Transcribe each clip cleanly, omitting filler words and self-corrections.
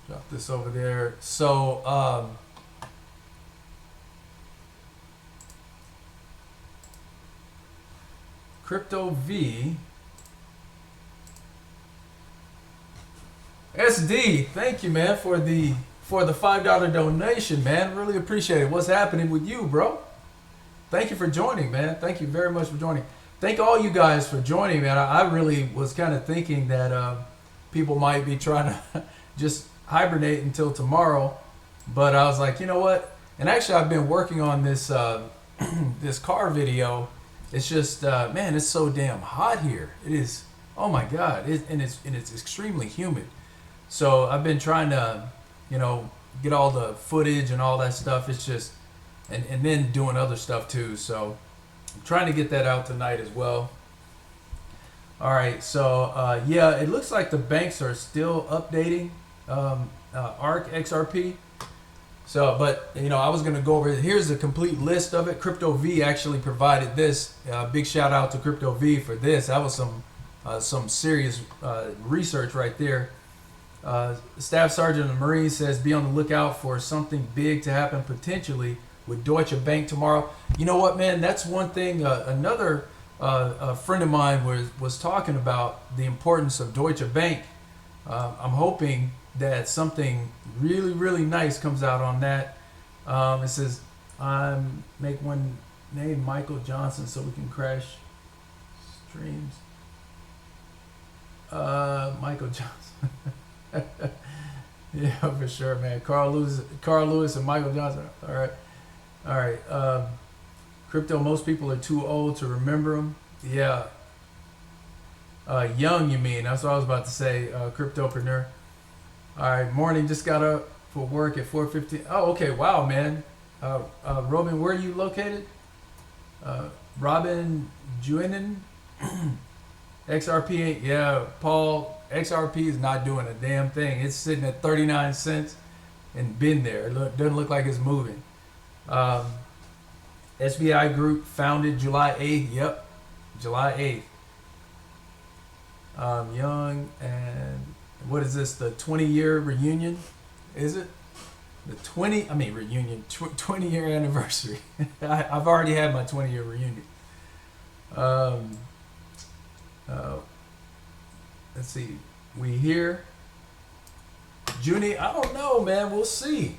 Drop this over there. So, Crypto V. SD, thank you, man, for the $5 donation, man. Really appreciate it. What's happening with you, bro? Thank you for joining, man. Thank you very much for joining. Thank all you guys for joining, man. I really was kind of thinking that people might be trying to just hibernate until tomorrow, but I was like, you know what? And actually, I've been working on this this car video. It's just, man, it's so damn hot here. It is. Oh my God! And it's extremely humid. So I've been trying to, get all the footage and all that stuff. It's just, and then doing other stuff too. So I'm trying to get that out tonight as well. All right. So yeah, it looks like the banks are still updating ARC XRP. So, but I was gonna go over it. Here's a complete list of it. Crypto V actually provided this. Big shout out to Crypto V for this. That was some serious research right there. Staff Sergeant of the Marines says, be on the lookout for something big to happen potentially with Deutsche Bank tomorrow. You know what, man? That's one thing. Another friend of mine was talking about the importance of Deutsche Bank. I'm hoping that something really, really nice comes out on that. It says, make one name Michael Johnson so we can crash streams. Michael Johnson. Yeah, for sure, man. Carl Lewis and Michael Johnson. All right. Crypto, most people are too old to remember them. Yeah. Young, you mean? That's what I was about to say. Cryptopreneur. All right, morning. Just got up for work at 4:15. Oh, okay. Wow, man. Robin, where are you located? Robin Juinen. XRP ain't. Yeah, Paul. XRP is not doing a damn thing. It's sitting at 39 cents and been there. It doesn't look like it's moving. SBI Group founded July 8th. Yep, July 8th. Young and what is this? The 20-year reunion? Is it? The 20-year anniversary. I've already had my 20-year reunion. Let's see. We here. Junie, I don't know, man. We'll see.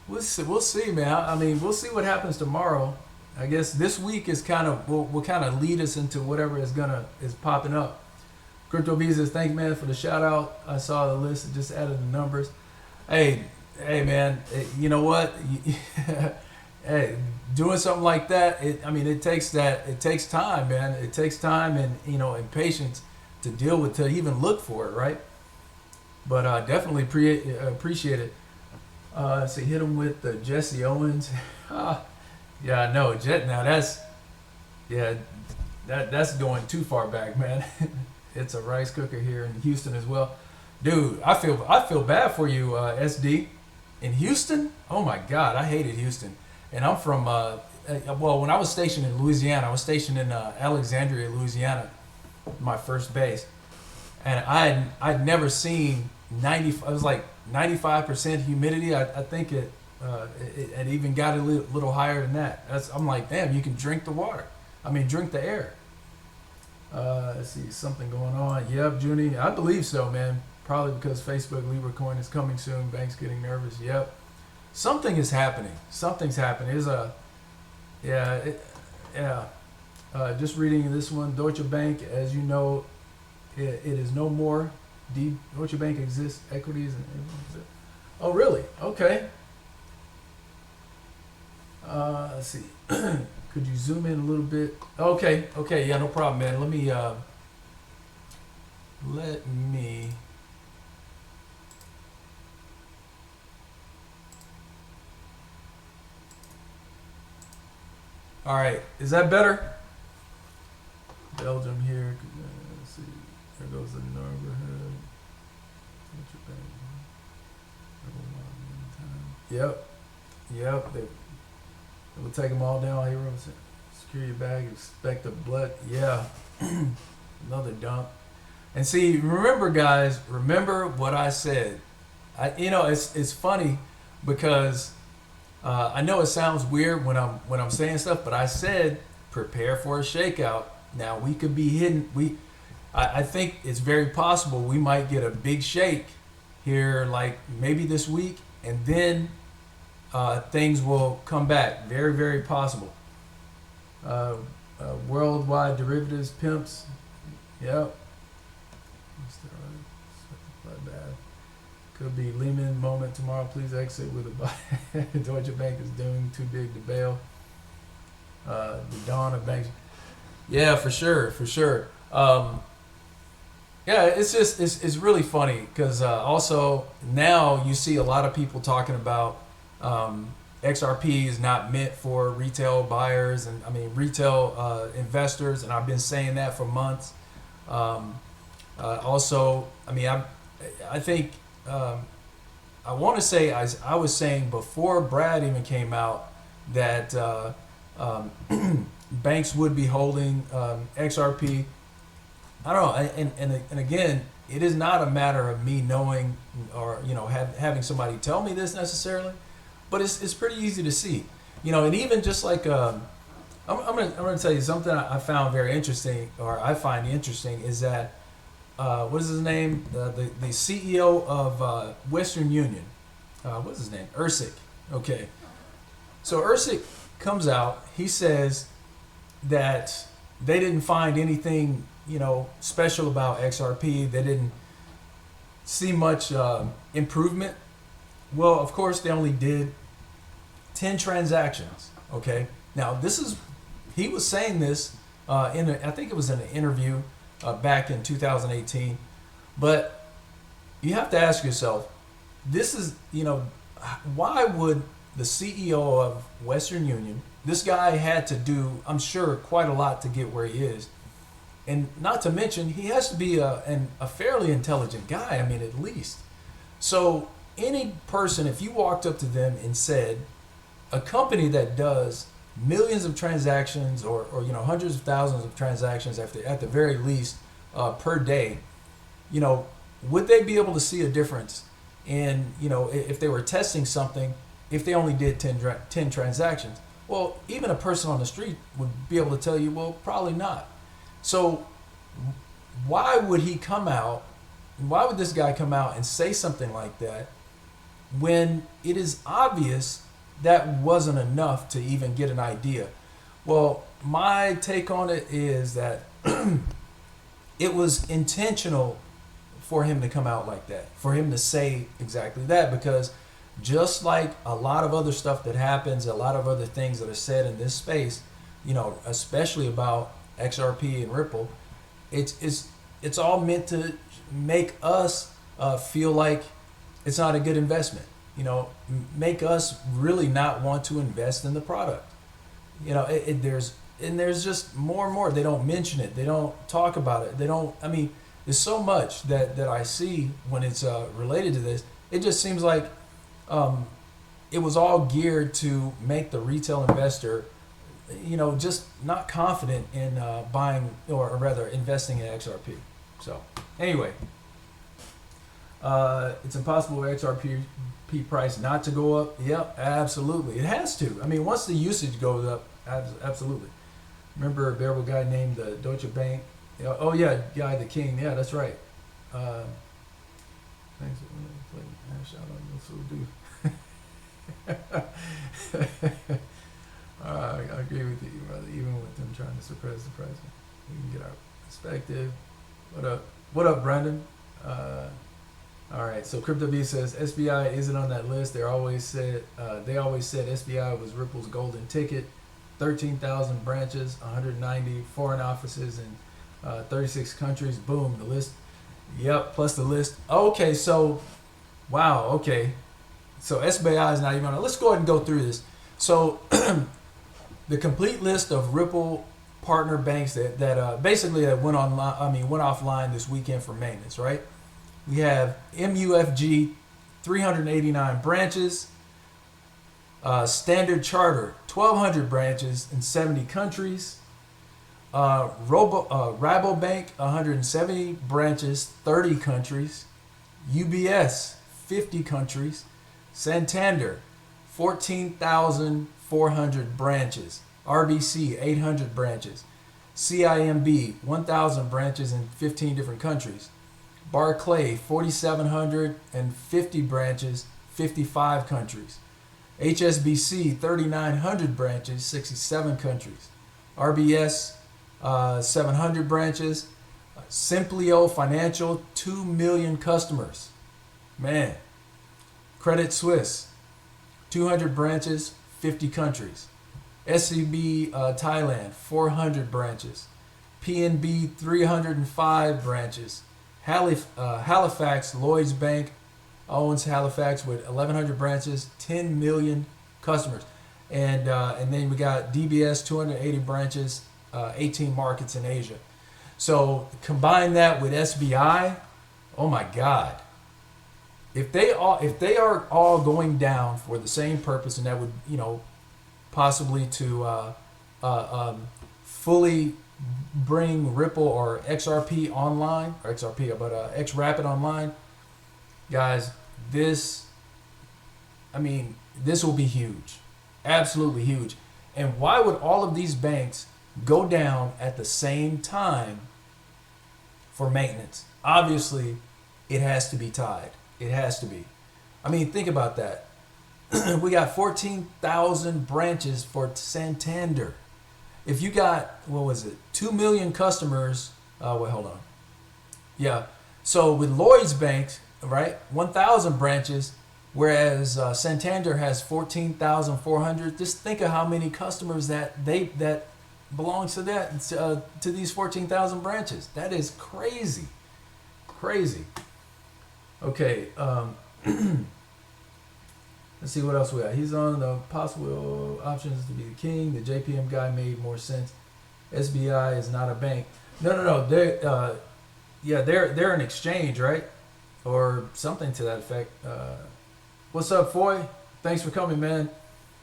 We'll see, man. I mean, we'll see what happens tomorrow. I guess this week is kind of will kind of lead us into whatever is popping up. Crypto V says, thank man for the shout out. I saw the list and just added the numbers. Hey, man. You know what? Hey, doing something like that. It takes time, man. It takes time and patience to deal with, to even look for it, right? But definitely appreciate it. So hit him with the Jesse Owens. Yeah, I know. Now that's going too far back, man. It's a rice cooker here in Houston as well, dude. I feel bad for you, SD, in Houston. Oh my God, I hated Houston, and I'm from when I was stationed in Louisiana, I was stationed in Alexandria, Louisiana, my first base, and I'd never seen 90. I was like 95% humidity. I think it even got a little higher than that. I'm like, damn, you can drink the water. Drink the air. Let's see, something going on. Yep, Junie, I believe so, man. Probably because Facebook Libra coin is coming soon. Banks getting nervous. Yep, something is happening. Something's happening. Just reading this one. Deutsche Bank, as you know, it is no more. Deutsche Bank exists. Equities and everything. Oh, really? Okay. Let's see. Could you zoom in a little bit? Okay, yeah, no problem, man. Let me all right, is that better? Belgium here. Let's see. There goes the neighborhood. Yep. We'll take them all down here. Secure your bag. Expect the blood. Yeah. Another dump. And see, remember, guys. Remember what I said. It's funny because I know it sounds weird when I'm saying stuff, but I said prepare for a shakeout. Now we could be hidden. I think it's very possible we might get a big shake here, like maybe this week, and then things will come back. Very, very possible. Worldwide derivatives pimps. Yep. Bad. Could be Lehman moment tomorrow. Please exit with a buy. Deutsche Bank is doomed. Too big to bail. The dawn of banks. Yeah, for sure. Yeah, it's really funny because also now you see a lot of people talking about XRP is not meant for retail buyers and retail investors, and I've been saying that for months. Also, I think I want to say I was saying before Brad even came out that banks would be holding XRP. I don't know, and again, it is not a matter of me knowing or having somebody tell me this necessarily, but it's pretty easy to see, and even just like I'm gonna tell you something I found very interesting, or I find interesting, is that what is his name, the CEO of Western Union, what's his name, Ursik. Okay, so Ursik comes out, he says that they didn't find anything special about XRP. They didn't see much improvement. Well, of course, they only did 10 transactions. Okay, now he was saying this I think it was in an interview back in 2018. But you have to ask yourself, this is why would the CEO of Western Union, this guy had to do, I'm sure, quite a lot to get where he is. And not to mention, he has to be a fairly intelligent guy, at least. So any person, if you walked up to them and said, a company that does millions of transactions or hundreds of thousands of transactions at the very least per day, would they be able to see a difference in, if they were testing something, if they only did 10 transactions? Well, even a person on the street would be able to tell you, well, probably not. So why would this guy come out and say something like that when it is obvious that wasn't enough to even get an idea? Well, my take on it is that it was intentional for him to come out like that, for him to say exactly that, because just like a lot of other stuff that happens, a lot of other things that are said in this space, especially about XRP and Ripple, it's all meant to make us feel like it's not a good investment. Make us really not want to invest in the product. There's just more and more. They don't mention it. They don't talk about it. They don't. There's so much that I see when it's related to this. It just seems like it was all geared to make the retail investor just not confident in buying, or rather investing in XRP. So anyway, it's impossible for XRP price not to go up. Yep, absolutely. It has to. Once the usage goes up, absolutely. Remember a bearable guy named the Deutsche Bank? Oh yeah, Guy the King. Yeah, that's right. Thanks. Shout out to this little dude. I agree with you, brother. Even with them trying to suppress the price, we can get our perspective. What up, Brandon? All right. So Crypto V says SBI isn't on that list. They always said SBI was Ripple's golden ticket. 13,000 branches, 190 foreign offices in 36 countries. Boom, the list. Yep, plus the list. Okay, so wow. Okay, so SBI is not even on it. Let's go ahead and go through this. So the complete list of Ripple partner banks that basically that went offline this weekend for maintenance, right? We have MUFG, 389 branches. Standard Charter, 1,200 branches in 70 countries. Rabobank, 170 branches, 30 countries. UBS, 50 countries. Santander, 14,400 branches. RBC, 800 branches. CIMB, 1,000 branches in 15 different countries. Barclay, 4,750 branches, 55 countries. HSBC, 3,900 branches, 67 countries. RBS, 700 branches. Simplio Financial, 2 million customers. Man. Credit Suisse, 200 branches, 50 countries. SCB Thailand, 400 branches. PNB, 305 branches. Halifax, Lloyds Bank owns Halifax with 1,100 branches, 10 million customers. And then we got DBS, 280 branches, 18 markets in Asia. So combine that with SBI, oh my God. If they are all going down for the same purpose, and that would, possibly to fully bring Ripple or XRP online, or XRP, but XRapid online, guys, this will be huge, absolutely huge. And why would all of these banks go down at the same time for maintenance? Obviously, it has to be tied. It has to be. Think about that. We got 14,000 branches for Santander. If you got, 2 million customers, hold on. Yeah. So with Lloyds Bank, right, 1,000 branches, whereas Santander has 14,400. Just think of how many customers that belongs to to these 14,000 branches. That is crazy. Crazy. Okay, let's see what else we got. He's on the possible options to be the king. The JPM guy made more sense. SBI is not a bank. No. They're an exchange, right? Or something to that effect. What's up, Foy? Thanks for coming, man.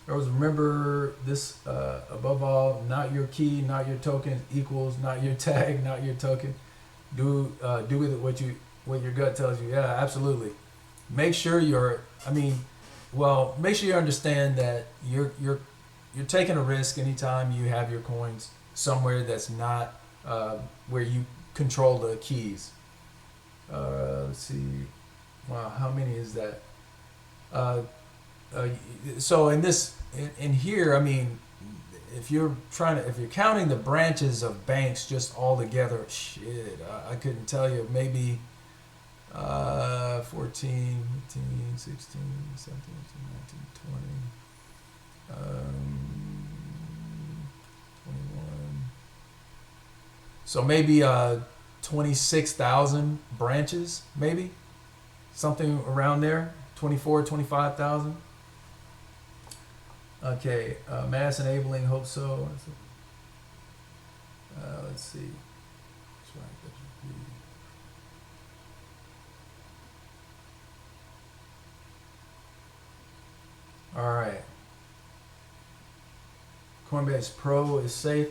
Always remember this, above all, not your key, not your token equals not your tag, not your token. Do with it what your gut tells you. Yeah, absolutely. Make sure make sure you understand that you're taking a risk anytime you have your coins somewhere that's not where you control the keys. Let's see. Wow, how many is that? So in here, if you're counting the branches of banks just all together, I couldn't tell you. Maybe 14, 15, 16, 17, 19, 20, 21. So maybe 26,000 branches, maybe something around there. 24, 25,000. Okay, mass enabling, hope so. Let's see. All right. Coinbase Pro is safe.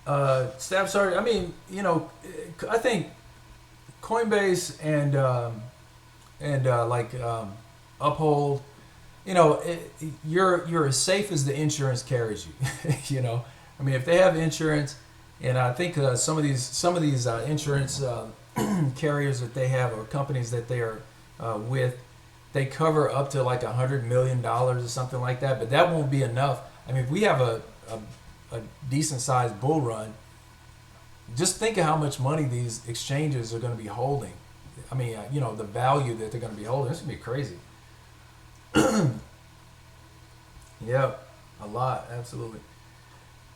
Staff sergeant. I think Coinbase and Uphold. You're as safe as the insurance carries you. If they have insurance, and I think some of these insurance carriers that they have, or companies that they are with, they cover up to like $100 million or something like that. But that won't be enough. If we have a decent sized bull run, just think of how much money these exchanges are going to be holding. The value that they're going to be holding. It's going to be crazy. Yeah, a lot, absolutely.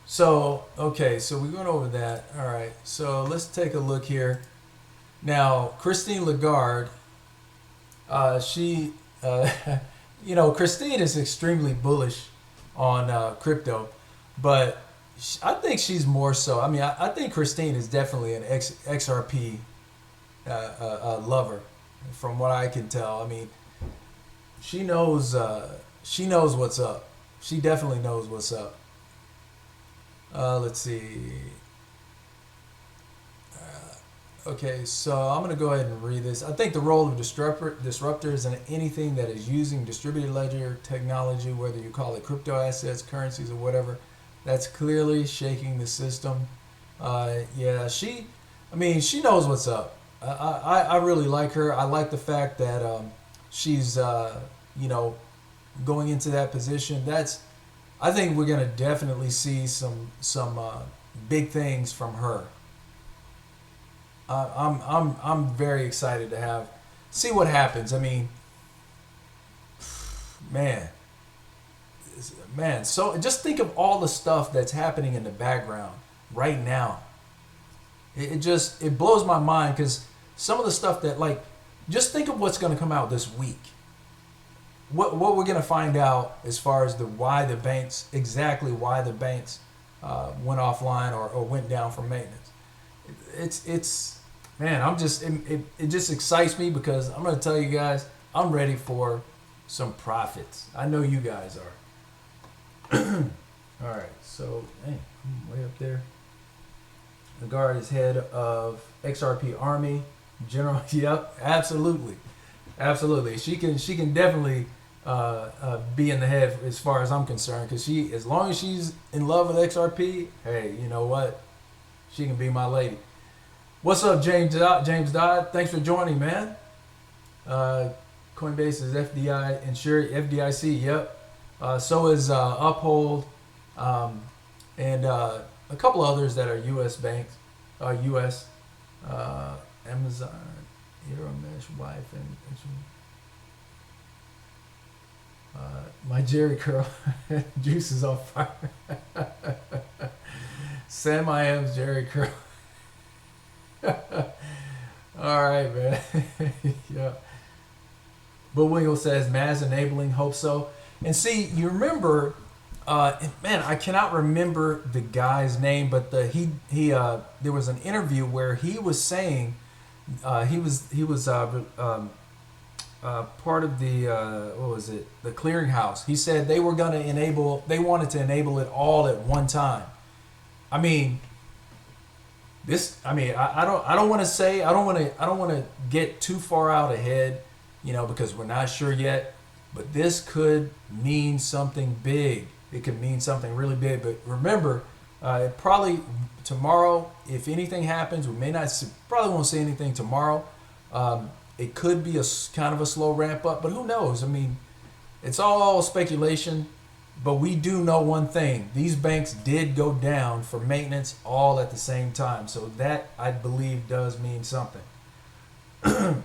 So, okay, so we're going over that. All right, so let's take a look here. Now, Christine Lagarde, Christine is extremely bullish on crypto, but I think she's more so. I think Christine is definitely an XRP lover, from what I can tell. She knows what's up. She definitely knows what's up. Let's see. Okay, so I'm going to go ahead and read this. I think the role of disruptors in anything that is using distributed ledger technology, whether you call it crypto assets, currencies, or whatever, that's clearly shaking the system. Yeah, I mean, she knows what's up. I really like her. I like the fact that she's, you know, going into that position. I think we're going to definitely see some big things from her. I'm very excited to see what happens. I mean, man, man. So just think of all the stuff that's happening in the background right now. It blows my mind because some of the stuff that like, just think of what's going to come out this week. What we're going to find out as far as exactly why the banks went offline or went down for maintenance. It's man, it just excites me because I'm going to tell you guys, I'm ready for some profits. I know you guys are. All right, so hey, I'm way up there. The guard is head of XRP Army General. Yep, absolutely. She can definitely be in the head as far as I'm concerned, because as long as she's in love with XRP, hey, you know what? She can be my lady. What's up, James Dodd? Thanks for joining, man. Coinbase is FDI insured, FDIC. Yep. So is Uphold, and a couple others that are U.S. banks, U.S. Amazon, Euromesh, Wife, and my Jerry curl juice is on fire. Sam I am's Jerry curl. All right, man. Yeah. But Wingle says Maz enabling, hope so. And see, you remember, man, I cannot remember the guy's name, but there was an interview where he was saying he was part of the what was it? The clearinghouse. He said they wanted to enable it all at one time. I mean, I don't want to get too far out ahead, because we're not sure yet, but this could mean something big. It could mean something really big. But remember, probably tomorrow, if anything happens, we probably won't see anything tomorrow. It could be a kind of a slow ramp up, but who knows? I mean, it's all speculation. But we do know one thing. These banks did go down for maintenance all at the same time. So that, I believe, does mean something. Let's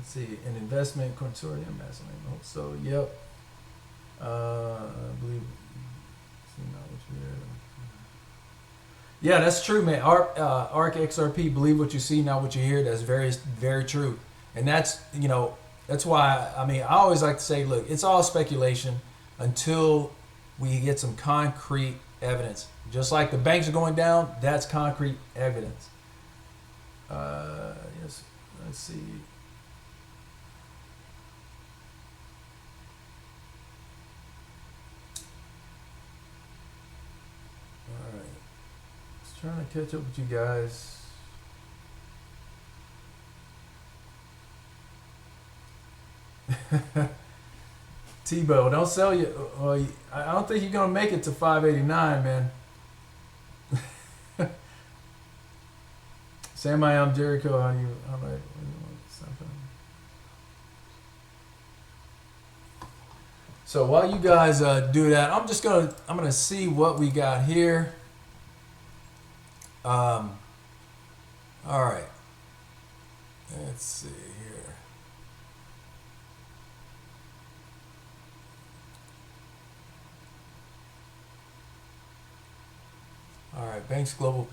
see. An investment consortium. So, yep. I believe. Yeah, that's true, man. ARC XRP, believe what you see, not what you hear. That's very, very true. And that's, that's why, I always like to say, look, it's all speculation until we get some concrete evidence. Just like the banks are going down, that's concrete evidence. Yes, let's see. All right. Just trying to catch up with you guys. Tebow, don't sell you. I don't think you're gonna make it to 589, man. Sam, I'm Jericho. How do I? So while you guys do that, I'm gonna see what we got here. All right. Let's see here. All right, Banks Global.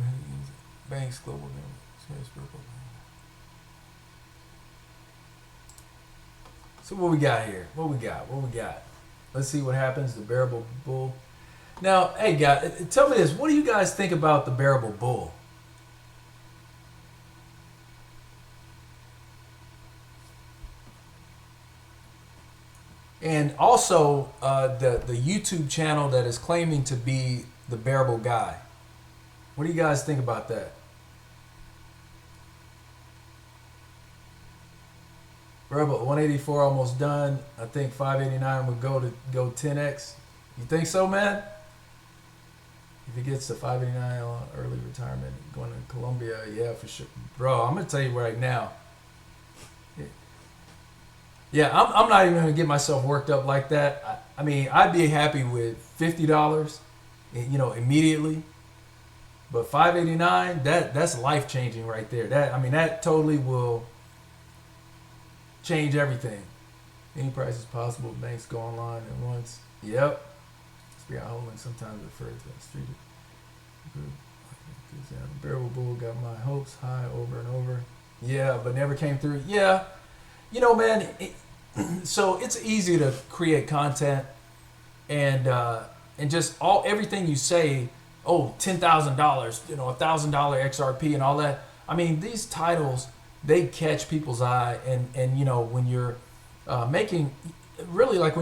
So what we got here? What we got? Let's see what happens. The bearable bull. Now, hey guys, tell me this. What do you guys think about the bearable bull? And also the YouTube channel that is claiming to be the bearable guy. What do you guys think about that? Bro, but 184 almost done. I think 589 would go 10x. You think so, man? If he gets to 589 on early retirement, going to Colombia, yeah, for sure. Bro, I'm gonna tell you right now. Yeah, I'm not even gonna get myself worked up like that. I mean, I'd be happy with $50, immediately. But 589, that's life changing right there. That totally will change everything. Any price is possible. Banks go online at once. Yep. SBI Holdings sometimes referred to as street group. Bearable Bull got my hopes high over and over. Yeah, but never came through. Yeah. Man, so it's easy to create content and just everything you say, $10,000, $1,000 XRP and all that. I mean, these titles, they catch people's eye, and when you're when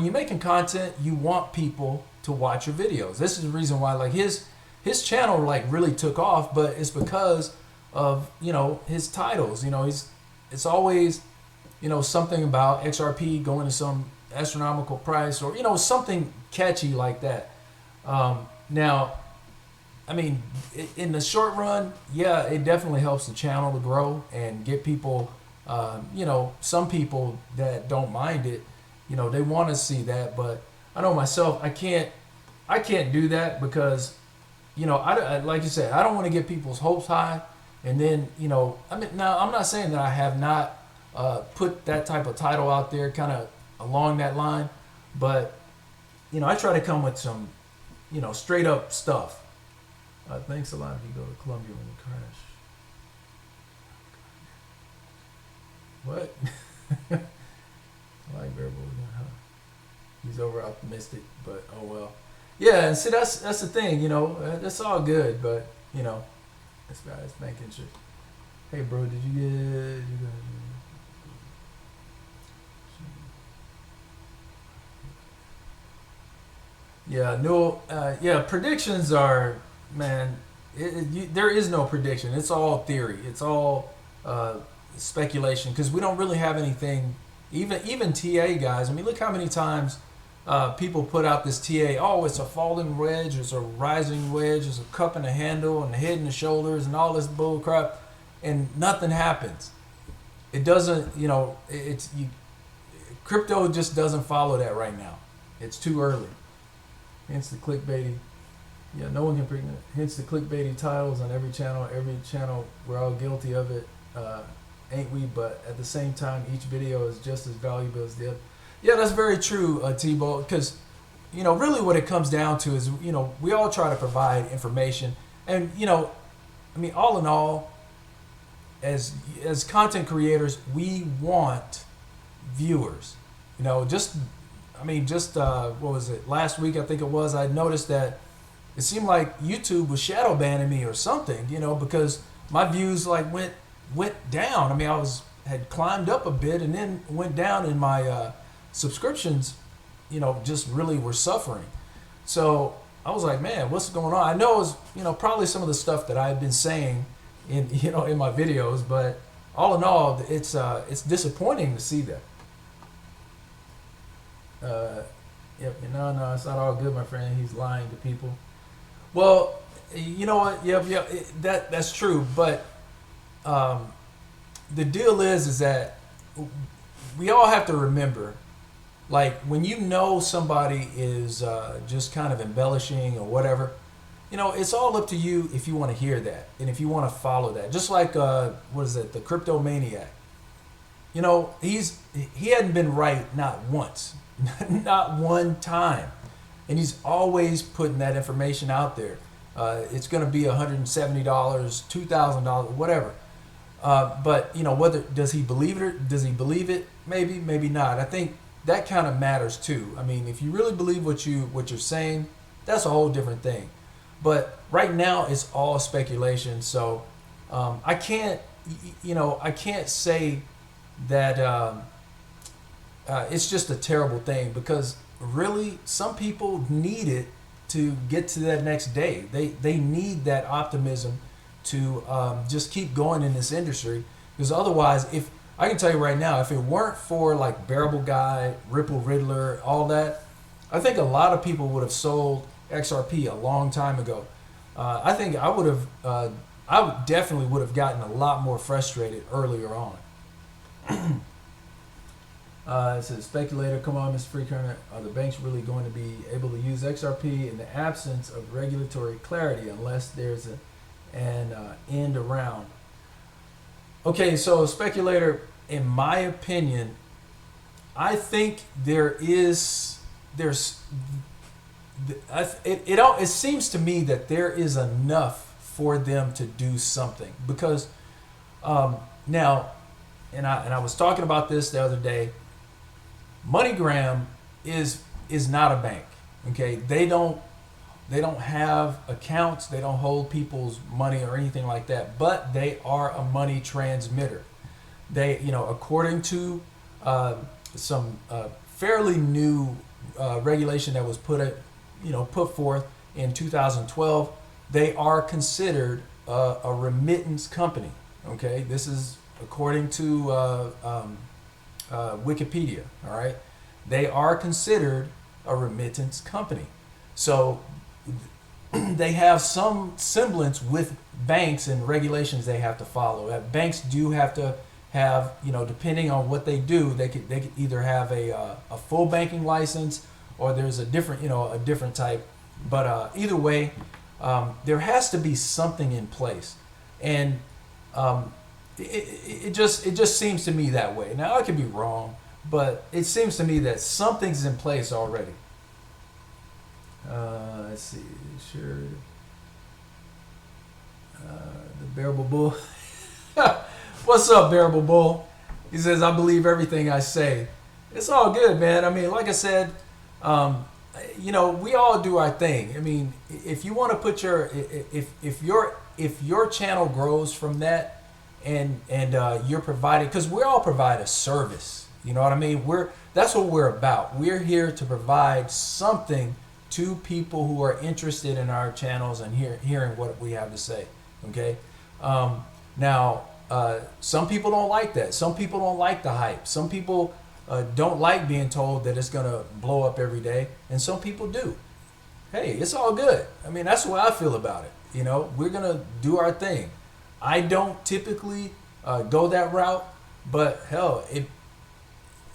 you're making content, you want people to watch your videos. This is the reason why his channel really took off, but it's because of his titles. It's always something about XRP going to some astronomical price, or something catchy like that. Now, I mean, in the short run, yeah, it definitely helps the channel to grow and get people, some people that don't mind it, they want to see that. But I know myself, I can't do that because, like you said, I don't want to get people's hopes high. And then, now I'm not saying that I have not put that type of title out there kind of along that line, but, I try to come with some, straight up stuff. Thanks a lot if you go to Colombia when you crash. What? I like Bearable. He's over optimistic, but oh well. Yeah, and see that's the thing, that's all good, but this guy's making sure. Hey, bro, did you get? Yeah, no. Predictions are. Man, there is no prediction. It's all theory. It's all speculation because we don't really have anything. Even TA guys. I mean, look how many times people put out this TA. Oh, it's a falling wedge. It's a rising wedge. It's a cup and a handle and the head and the shoulders and all this bull crap, and nothing happens. It doesn't. Crypto just doesn't follow that right now. It's too early. Hence the clickbaity. Yeah, no one can bring it. Hence the clickbaity titles on every channel. Every channel, we're all guilty of it, ain't we? But at the same time, each video is just as valuable as the other. Yeah, that's very true, T-Bo, because, really what it comes down to is, we all try to provide information. And, all in all, as content creators, we want viewers. What was it? Last week, I think it was, I noticed that it seemed like YouTube was shadow banning me or something, because my views went down. I mean, had climbed up a bit and then went down, and my subscriptions, just really were suffering. So I was like, man, what's going on? I know it was, probably some of the stuff that I've been saying in my videos, but all in all, it's disappointing to see that. Yep, no, it's not all good, my friend. He's lying to people. Well, you know what? Yep, that's true. But the deal is that we all have to remember, when somebody is just kind of embellishing or whatever, it's all up to you if you want to hear that and if you want to follow that. Just like the Crypto Maniac. He hadn't been right not once, not one time. And he's always putting that information out there. It's going to be $170, $2,000, whatever. But whether does he believe it or does he believe it? Maybe, maybe not. I think that kind of matters too. I mean, if you really believe what you're saying, that's a whole different thing. But right now, it's all speculation. So I can't say that it's just a terrible thing, because really some people need it to get to that next day. They need that optimism to just keep going in this industry, because otherwise, if I can tell you right now, if it weren't for like Bearable Guy, Ripple Riddler, all that, I think a lot of people would have sold XRP a long time ago. I think I would have, definitely would have gotten a lot more frustrated earlier on. It says, speculator, come on, Mr. Freecoiner, are the banks really going to be able to use XRP in the absence of regulatory clarity unless there's an end around? Okay, so speculator, in my opinion, I think it seems to me that there is enough for them to do something, because now, and I was talking about this the other day. MoneyGram is not a bank. Okay, they don't have accounts, they don't hold people's money or anything like that, but they are a money transmitter. They, according to some fairly new regulation that was put forth in 2012, they are considered a remittance company. Okay, this is according to Wikipedia. All right, they are considered a remittance company, so they have some semblance with banks and regulations they have to follow. Banks do have to have, depending on what they do, they could either have a full banking license, or there's a different type. But either way, there has to be something in place, and it just seems to me that way. Now I could be wrong, but it seems to me that something's in place already. Let's see, sure. The Bearable Bull. What's up, Bearable Bull? He says, I believe everything I say. It's all good, man. I mean, like I said, we all do our thing. I mean, if you want to put if your channel grows from that, and you're providing, because we all provide a service. You know what I mean? That's what we're about. We're here to provide something to people who are interested in our channels and hearing what we have to say. Okay. Now, some people don't like that. Some people don't like the hype. Some people don't like being told that it's gonna blow up every day, and some people do. Hey, it's all good. I mean, that's the way I feel about it. We're gonna do our thing. I don't typically go that route, but hell,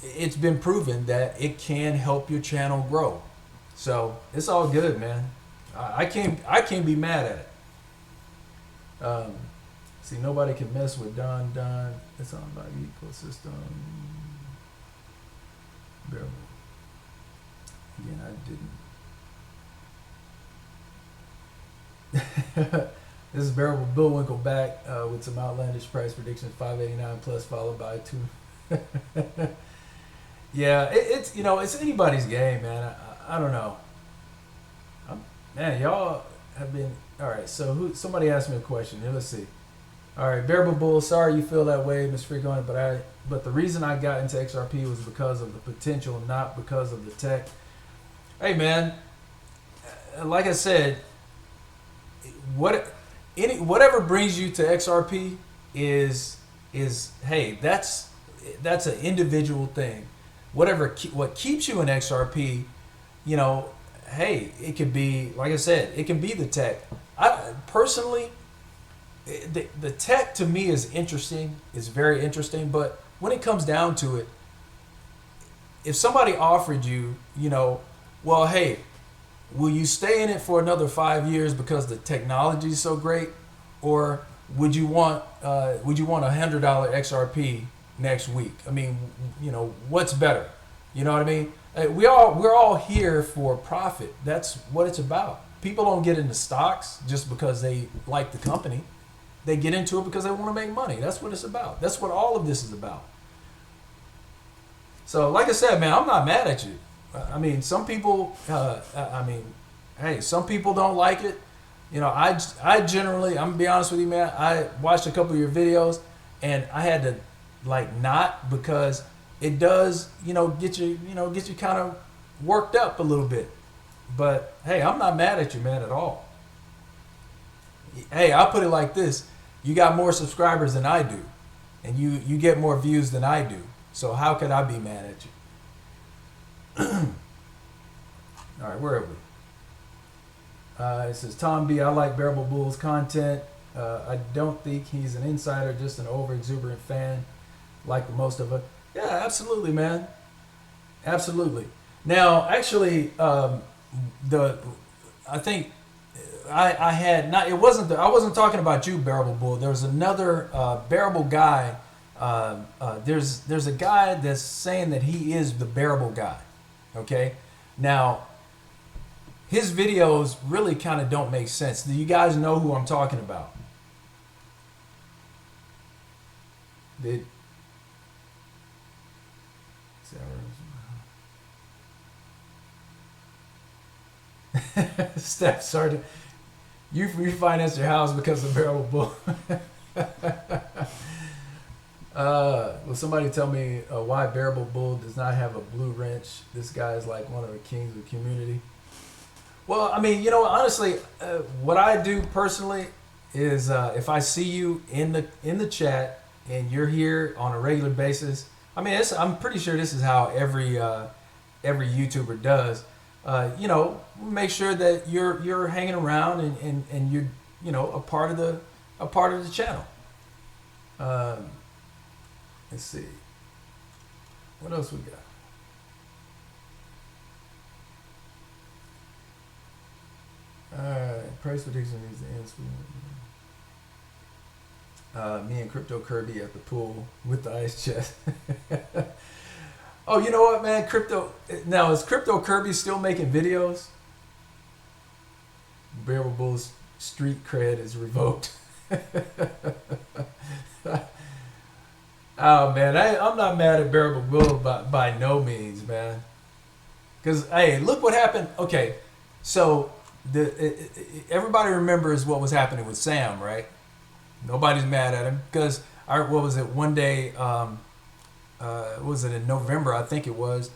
it's been proven that it can help your channel grow. So it's all good, man. I can't be mad at it. See, nobody can mess with Don. It's all about ecosystem. Bearable. Again, I didn't. This is Bearable Bullwinkle back with some outlandish price predictions. 589 plus, followed by 2. Yeah, it's anybody's game, man. I don't know. Man, y'all have been all right. So somebody asked me a question here. Let's see. All right, Bearable Bull. Sorry you feel that way, Ms. Freecoiner, but the reason I got into XRP was because of the potential, not because of the tech. Hey, man. Like I said, whatever brings you to XRP is hey, that's an individual thing. What keeps you in XRP, hey, it could be, like I said, it can be the tech. I personally, the tech to me is interesting. It's very interesting, but when it comes down to it, if somebody offered you, well, hey, will you stay in it for another 5 years because the technology is so great, or would you want $100 XRP next week? I mean, what's better? You know what I mean? We're all here for profit. That's what it's about. People don't get into stocks just because they like the company. They get into it because they want to make money. That's what it's about. That's what all of this is about. So, like I said, man, I'm not mad at you. I mean, some people, hey, some people don't like it. I generally, I'm gonna be honest with you, man, I watched a couple of your videos and I had to not, because it does, get you kind of worked up a little bit. But hey, I'm not mad at you, man, at all. Hey, I'll put it like this. You got more subscribers than I do. and you get more views than I do. So how could I be mad at you? All right, where are we? It says, Tom B, I like Bearable Bull's content. I don't think he's an insider, just an over-exuberant fan, like the most of us. Yeah, absolutely, man. Absolutely. Now, actually, I think I had not. It wasn't. I wasn't talking about you, Bearable Bull. There was another Bearable guy. There's a guy that's saying that he is the Bearable guy. Okay. Now, his videos really kind of don't make sense. Do you guys know who I'm talking about? Did Steph, sorry. You refinanced your house because of Bearable Bull. Will somebody tell me why Bearable Bull does not have a blue wrench? This guy is like one of the kings of the community. Well, I mean, honestly, what I do personally is if I see you in the chat and you're here on a regular basis, I mean, I'm pretty sure this is how every YouTuber does. Make sure that you're hanging around and you're a part of the channel. Let's see. What else we got? Price prediction needs to end. Me and Crypto Kirby at the pool with the ice chest. Oh, you know what, man? Now, is Crypto Kirby still making videos? Bearable Bull's street cred is revoked. Oh, man, I'm not mad at Bearable Bull by no means, man. Because, hey, look what happened. Okay, so everybody remembers what was happening with Sam, right? Nobody's mad at him because, what was it, one day, was it in November, I think it was,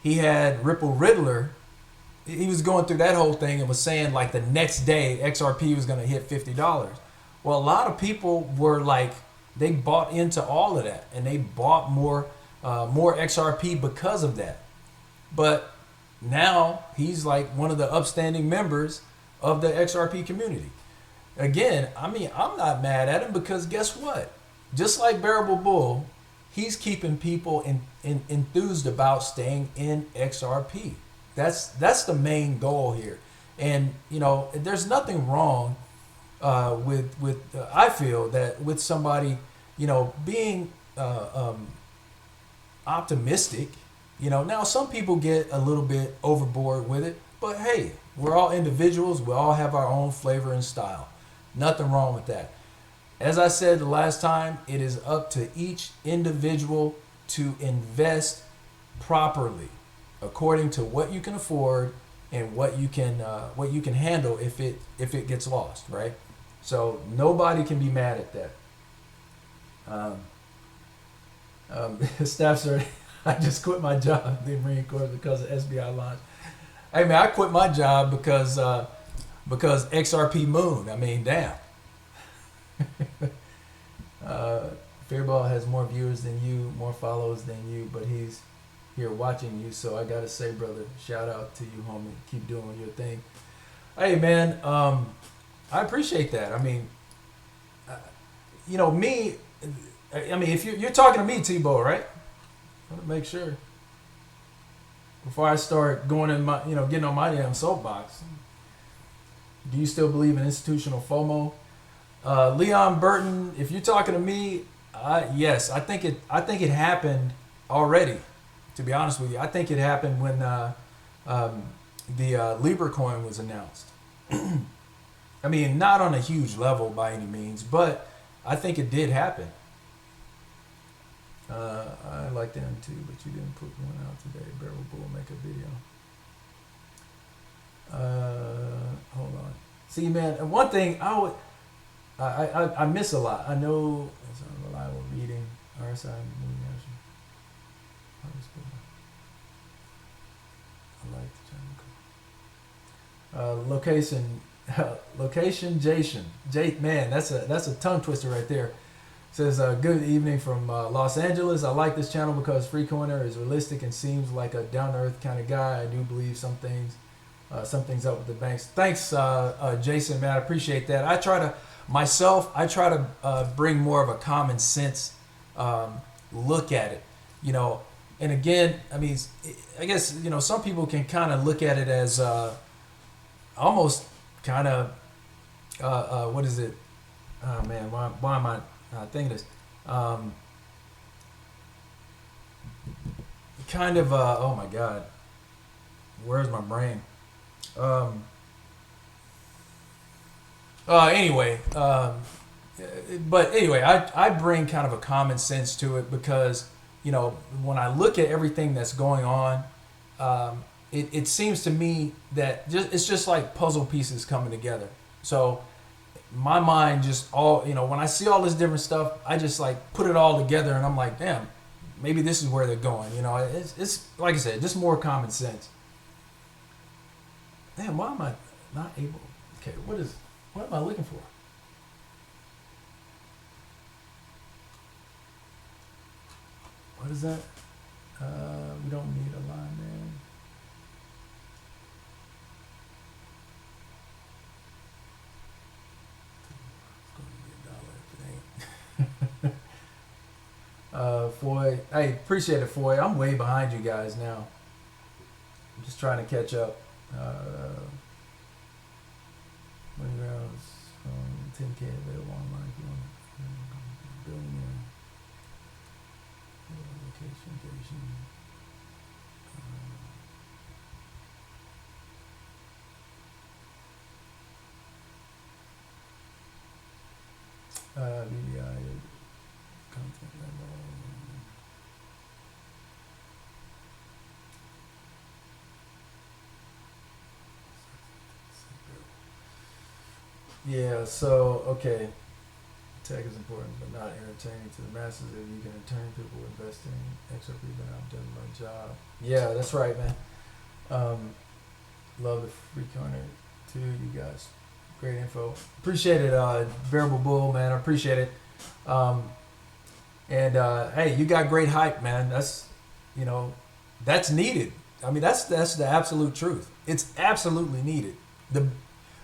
he had Ripple Riddler. He was going through that whole thing and was saying like the next day XRP was going to hit $50. Well, a lot of people were like, they bought into all of that and they bought more XRP because of that. But now he's like one of the upstanding members of the XRP community. Again, I mean, I'm not mad at him because guess what? Just like Bearable Bull, he's keeping people enthused about staying in XRP. That's the main goal here. And, there's nothing wrong with I feel that with somebody, being optimistic. Now some people get a little bit overboard with it, but hey, we're all individuals. We all have our own flavor and style. Nothing wrong with that. As I said the last time, it is up to each individual to invest properly according to what you can afford and what you can handle if it gets lost, right? So nobody can be mad at that. Staff sir, I just quit my job in the Marine Corps because of SBI launch. Hey man, I quit my job because XRP Moon. I mean, damn. Fairball has more viewers than you, more followers than you, but he's here watching you. So I gotta say, brother, shout out to you, homie. Keep doing your thing. Hey man, I appreciate that. I mean, me. I mean, if you're talking to me, Tebow, right? I want to make sure before I start going in my, getting on my damn soapbox. Do you still believe in institutional FOMO? Leon Burton, if you're talking to me, yes, I think it happened already. To be honest with you, I think it happened when the Libra coin was announced. I mean, not on a huge level by any means, but I think it did happen. I like them too, but you didn't put one out today. Bearable Bull make a video. Hold on. See, man, and one thing I miss a lot. I know it's unreliable reading. RSI. I like the channel. Location Jason. Man, that's a tongue twister right there. Says, good evening from Los Angeles. I like this channel because Freecoiner is realistic and seems like a down-to-earth kind of guy. I do believe something's up with the banks. Thanks, Jason, man. I appreciate that. I try to bring more of a common sense look at it, you know. And again, I mean, I guess, you know, some people can kind of look at it as almost kind of, what is it? Oh, man, why am I thinking this? Kind of, oh my God, where's my brain? Anyway, but anyway, I bring kind of a common sense to it because, you know, when I look at everything that's going on, it seems to me that it's just like puzzle pieces coming together. So my mind just all, you know, when I see all this different stuff, I just like put it all together and I'm like, damn, maybe this is where they're going. You know, it's like I said, just more common sense. Damn, why am I not able? Okay, what am I looking for? What is that? We don't need a line there. Foy, hey, appreciate it, Foy. I'm way behind you guys now. I'm just trying to catch up. When rounds from 10K available online, if you want billionaire location. BDI content level. Yeah, so, okay. Tech is important, but not entertaining to the masses. If you can entertain people investing XRP, then I've done my job. Yeah, that's right, man. Love the Freecoiner too, you guys. Great info. Appreciate it, Variable Bull, man. I appreciate it. Hey, you got great hype, man. That's, you know, that's needed. I mean, that's the absolute truth. It's absolutely needed.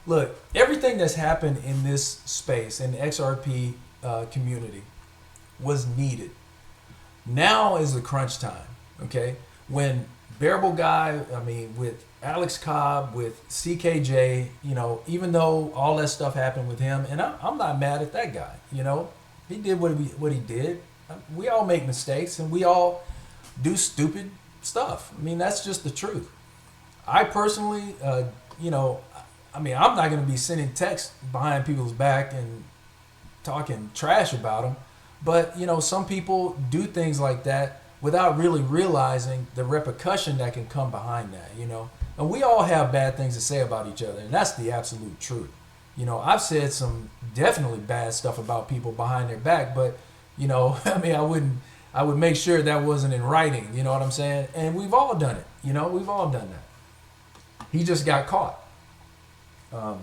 Look, everything that's happened in this space, in the XRP community, was needed. Now is the crunch time, okay? When Bearable Guy, I mean, with Alex Cobb, with CKJ, you know, even though all that stuff happened with him, and I'm not mad at that guy, you know? He did what he did. We all make mistakes, and we all do stupid stuff. I mean, that's just the truth. I personally, you know, I mean, I'm not going to be sending texts behind people's back and talking trash about them. But, you know, some people do things like that without really realizing the repercussion that can come behind that, you know. And we all have bad things to say about each other, and that's the absolute truth. You know, I've said some definitely bad stuff about people behind their back, but, you know, I mean, I would make sure that wasn't in writing, you know what I'm saying? And we've all done it, you know, we've all done that. He just got caught. I'm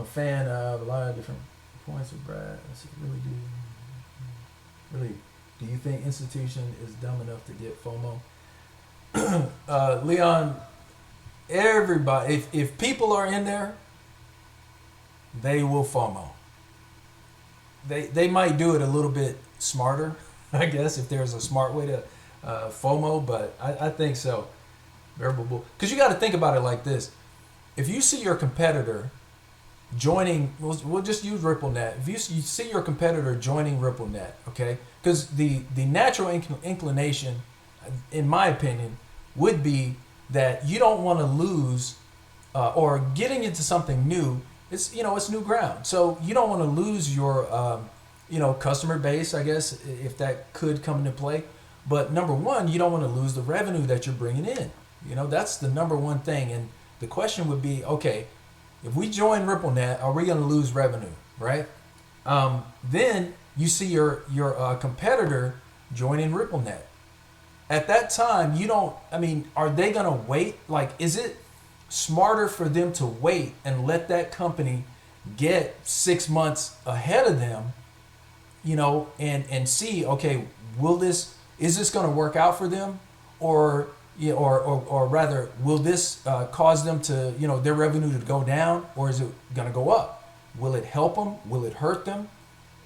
a fan of a lot of different points with Brad. Really, do you think institution is dumb enough to get FOMO? Leon, everybody, if people are in there, they will FOMO. They might do it a little bit smarter, I guess, if there's a smart way to FOMO, but I think so. Because you got to think about it like this. If you see your competitor joining, we'll just use RippleNet. If you see your competitor joining RippleNet, okay? Because the natural inclination, in my opinion, would be that you don't want to lose or getting into something new. It's, you know, it's new ground. So you don't want to lose your, you know, customer base, I guess, if that could come into play. But number one, you don't want to lose the revenue that you're bringing in. You know, that's the number one thing. And the question would be, okay, if we join RippleNet, are we going to lose revenue, right? Then you see your competitor joining RippleNet. At that time, are they going to wait? Like, is it smarter for them to wait and let that company get 6 months ahead of them? and see, okay, is this going to work out for them, or or rather, will this cause them to, their revenue to go down, or is it going to go up? Will it help them? Will it hurt them?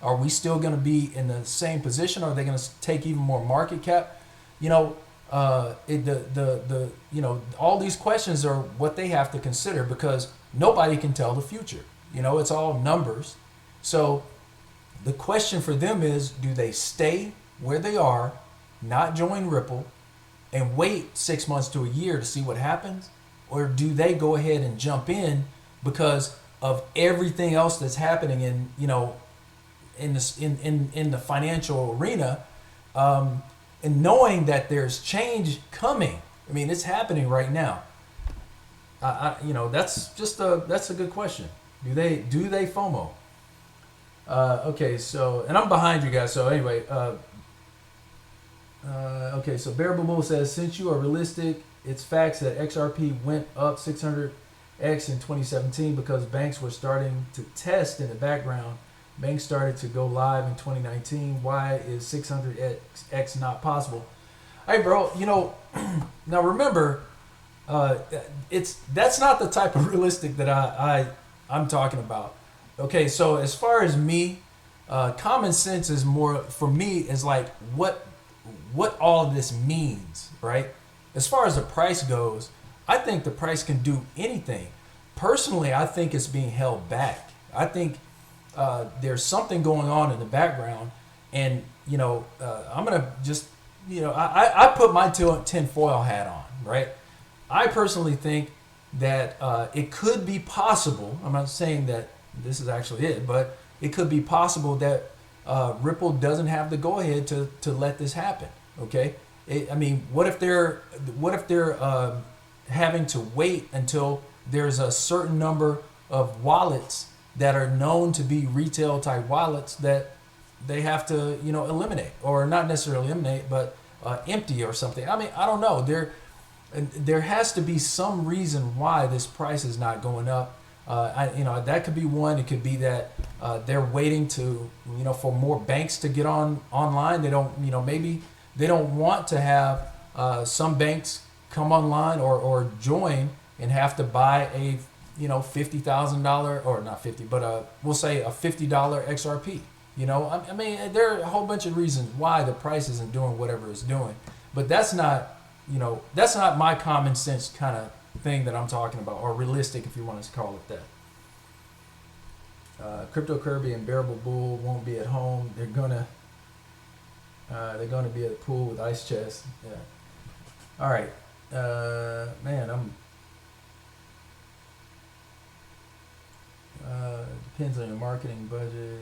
Are we still going to be in the same position? Are they going to take even more market cap? All these questions are what they have to consider, because nobody can tell the future. It's all numbers. So the question for them is, do they stay where they are, not join Ripple, and wait 6 months to a year to see what happens? Or do they go ahead and jump in because of everything else that's happening in the financial arena, and knowing that there's change coming? I mean, it's happening right now. That's a good question. Do they FOMO? Okay, so, and I'm behind you guys. So anyway, okay, so Bearable Bull says, since you are realistic, it's facts that XRP went up 600x in 2017 because banks were starting to test in the background. Banks started to go live in 2019. Why is 600x not possible? Hey, bro, now remember, that's not the type of realistic that I'm talking about. Okay, so as far as me, common sense is more, for me, is like what all of this means, right? As far as the price goes, I think the price can do anything. Personally, I think it's being held back. I think there's something going on in the background, and I'm gonna just, I put my tinfoil hat on, right? I personally think that it could be possible. I'm not saying that this is actually it, but it could be possible that Ripple doesn't have the go ahead to let this happen. Okay, what if they're having to wait until there's a certain number of wallets that are known to be retail type wallets that they have to eliminate, or not necessarily eliminate, but empty or something? I don't know. There has to be some reason why this price is not going up. That could be one. It could be that they're waiting to, for more banks to get online. They don't, maybe they don't want to have some banks come online or join and have to buy a, $50,000, or not 50, but we'll say a $50 XRP. There are a whole bunch of reasons why the price isn't doing whatever it's doing, but that's not my common sense kind of thing that I'm talking about, or realistic, if you want to call it that. Crypto Kirby and Bearable Bull won't be at home. They're gonna be at the pool with ice chest. Yeah. All right, man. Depends on your marketing budget.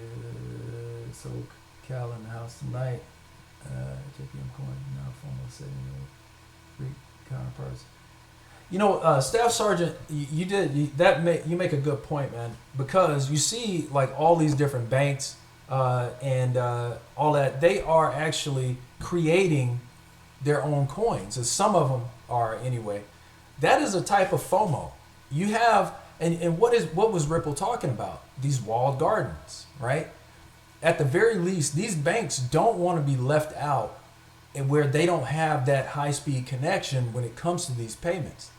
So Cal in the house tonight. JPM coin now formal setting Greek counterparts. Staff Sergeant, you make a good point, man, because you see like all these different banks and all that, they are actually creating their own coins, as some of them are anyway. That is a type of FOMO. You have, and what was Ripple talking about? These walled gardens, right? At the very least, these banks don't want to be left out, and where they don't have that high-speed connection when it comes to these payments.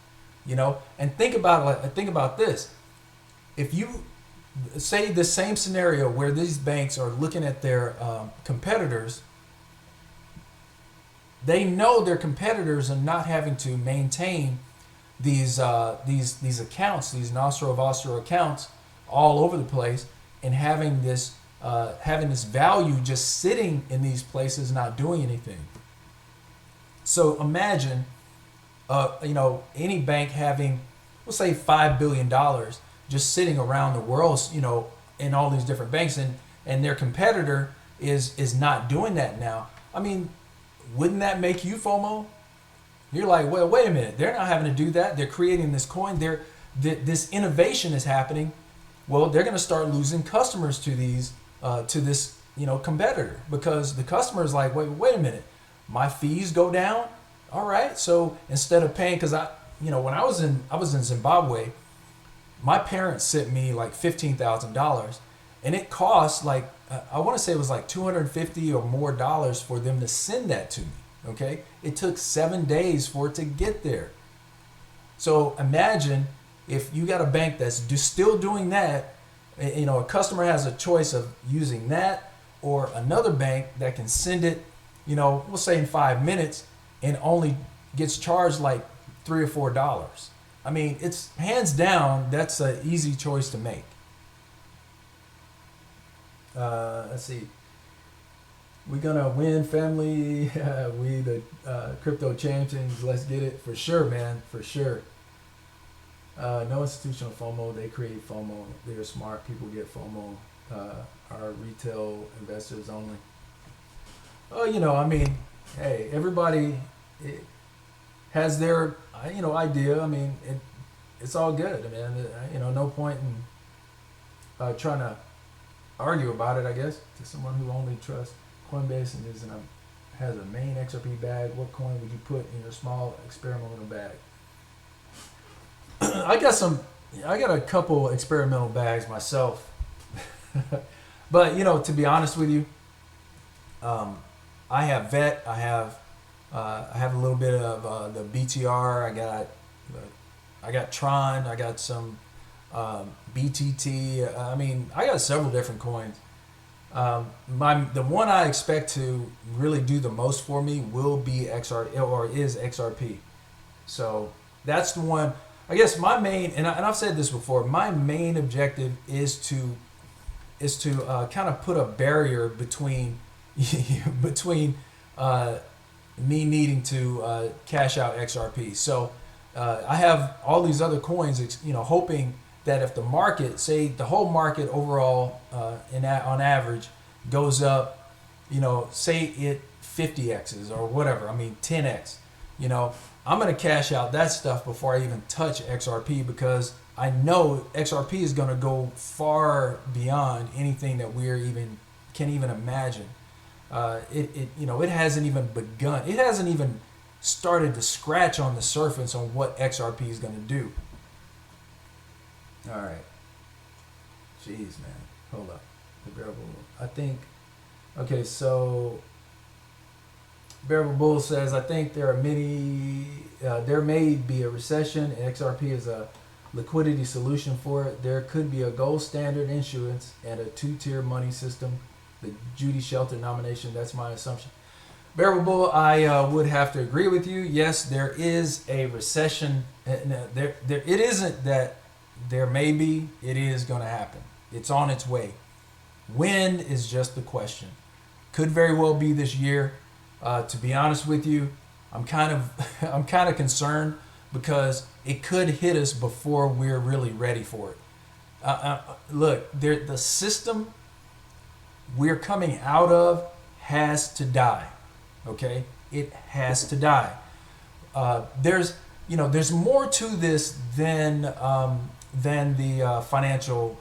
And think about this. If you say the same scenario where these banks are looking at their competitors, they know their competitors are not having to maintain these accounts, these Nostro Vostro accounts all over the place, and having this value just sitting in these places not doing anything. So imagine any bank having, we'll say, $5 billion just sitting around the world, in all these different banks, and their competitor is not doing that now. Wouldn't that make you FOMO? You're like, well, wait a minute. They're not having to do that. They're creating this coin. This innovation is happening. Well, they're going to start losing customers to this competitor, because the customer is like, wait a minute. My fees go down. All right. So instead of paying, because when I was in Zimbabwe, my parents sent me like $15,000, and it cost like I want to say it was like $250 or more for them to send that to me. Okay, it took 7 days for it to get there. So imagine if you got a bank that's still doing that. You know, a customer has a choice of using that or another bank that can send it, you know, we'll say in 5 minutes, and only gets charged like $3 or $4. I mean, it's hands down, that's an easy choice to make. Let's see. We're gonna win, family. We the crypto champions. Let's get it for sure, man. For sure. No institutional FOMO. They create FOMO. They're smart. People get FOMO. Are retail investors only. Oh, you know, I mean, hey, everybody has their, you know, idea. I mean, it's all good. I mean, you know, no point in trying to argue about it, I guess. To someone who only trusts Coinbase and has a main XRP bag, what coin would you put in your small experimental bag? I got a couple experimental bags myself. But, you know, to be honest with you, I have VET, I have a little bit of the BTR, I got Tron, I got some BTT. I mean, I got several different coins. The one I expect to really do the most for me will be is XRP. So that's the one. I guess my main, and I've said this before, my main objective is to kind of put a barrier between me needing to cash out XRP. So I have all these other coins, you know, hoping that if the market, say the whole market overall, on average, goes up, you know, say it 50x's or whatever, I mean 10x, you know, I'm going to cash out that stuff before I even touch XRP, because I know XRP is going to go far beyond anything that can even imagine. You know, it hasn't even begun. It hasn't even started to scratch on the surface on what XRP is going to do. All right. Jeez, man. Hold up. The Bearable. I think. Okay, so Bearable Bull says, I think there may be a recession, and XRP is a liquidity solution for it. There could be a gold standard issuance and a two-tier money system. The Judy Shelter nomination, that's my assumption. Bearable Bull, I would have to agree with you. Yes, there is a recession. It isn't that there may be, it is going to happen. It's on its way. When is just the question. Could very well be this year. To be honest with you, I'm kind of concerned, because it could hit us before we're really ready for it. Look, the system we're coming out of has to die. Okay, it has to die. There's more to this than the financial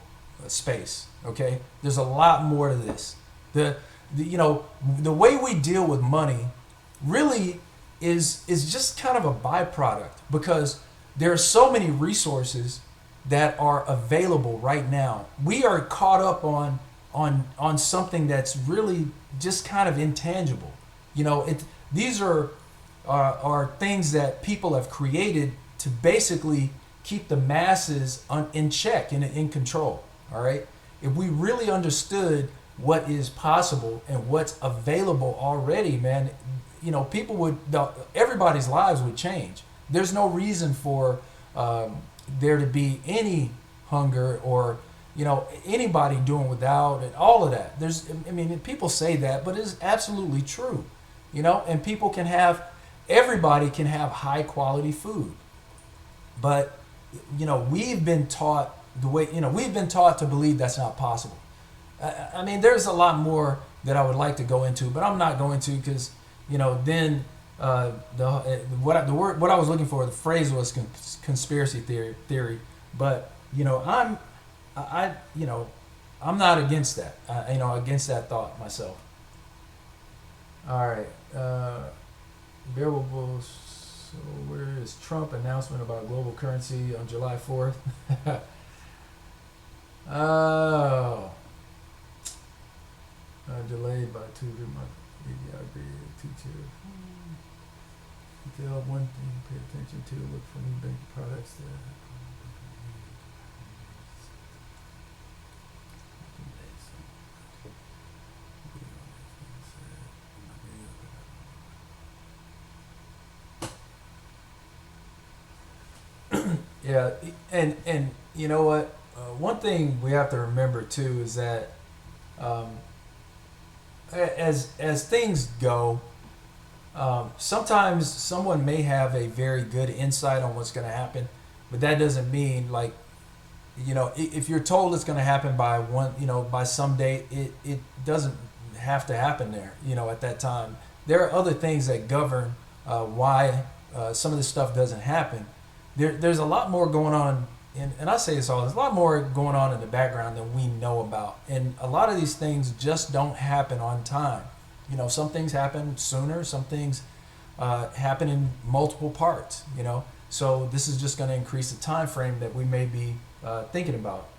space. Okay, there's a lot more to this. The way we deal with money really is just kind of a byproduct, because there are so many resources that are available right now. We are caught up on something that's really just kind of intangible. You know, these are things that people have created to basically keep the masses in check and in control. All right, if we really understood what is possible and what's available already, man, you know, everybody's lives would change. There's no reason for there to be any hunger or, you know, anybody doing without, and all of that. People say that, but it's absolutely true, you know, and everybody can have high quality food. But, you know, we've been taught to believe that's not possible. I mean, there's a lot more that I would like to go into, but I'm not going to, because, you know, then what I was looking for, the phrase was conspiracy theory. But, you know, I'm not against that. Against that thought myself. All right, Bearable. So where is Trump announcement about global currency on July 4th? Oh. Delayed by 2 months. Yeah, I agree. Teacher. Detail one thing. Pay attention to. Look for new bank products. Yeah, and you know what? One thing we have to remember too is that um, as things go, sometimes someone may have a very good insight on what's going to happen, but that doesn't mean like if you're told it's going to happen by by some date, it doesn't have to happen there. At that time, there are other things that govern why some of this stuff doesn't happen. There's a lot more going on, and I say this all. There's a lot more going on in the background than we know about, and a lot of these things just don't happen on time. Some things happen sooner, some things happen in multiple parts. So this is just going to increase the time frame that we may be thinking about.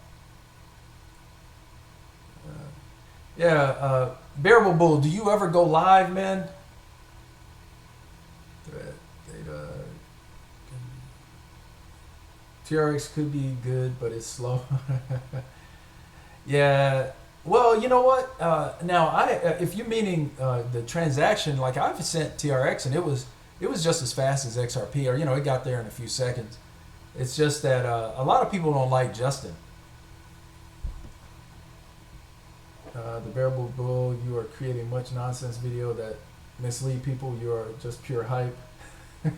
Bearable Bull, do you ever go live, man? TRX could be good, but it's slow. Yeah. Well, you know what? Now, if you're meaning the transaction, like I've sent TRX and it was just as fast as XRP, or it got there in a few seconds. It's just that a lot of people don't like Justin. The Bearable Bull, you are creating much nonsense video that mislead people. You are just pure hype. No,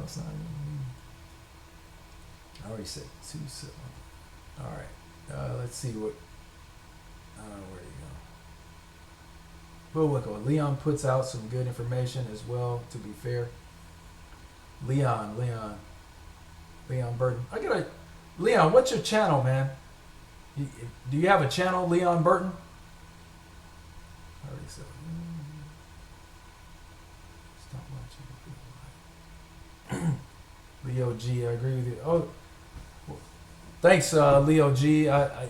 it's not. I already said 2-7. All right. Let's see what. Where do you go? We'll look. Leon puts out some good information as well. To be fair, Leon Burton. Leon. What's your channel, man? Do you have a channel, Leon Burton? I already said. Stop watching. Leo G. I agree with you. Oh. Thanks, Leo G. If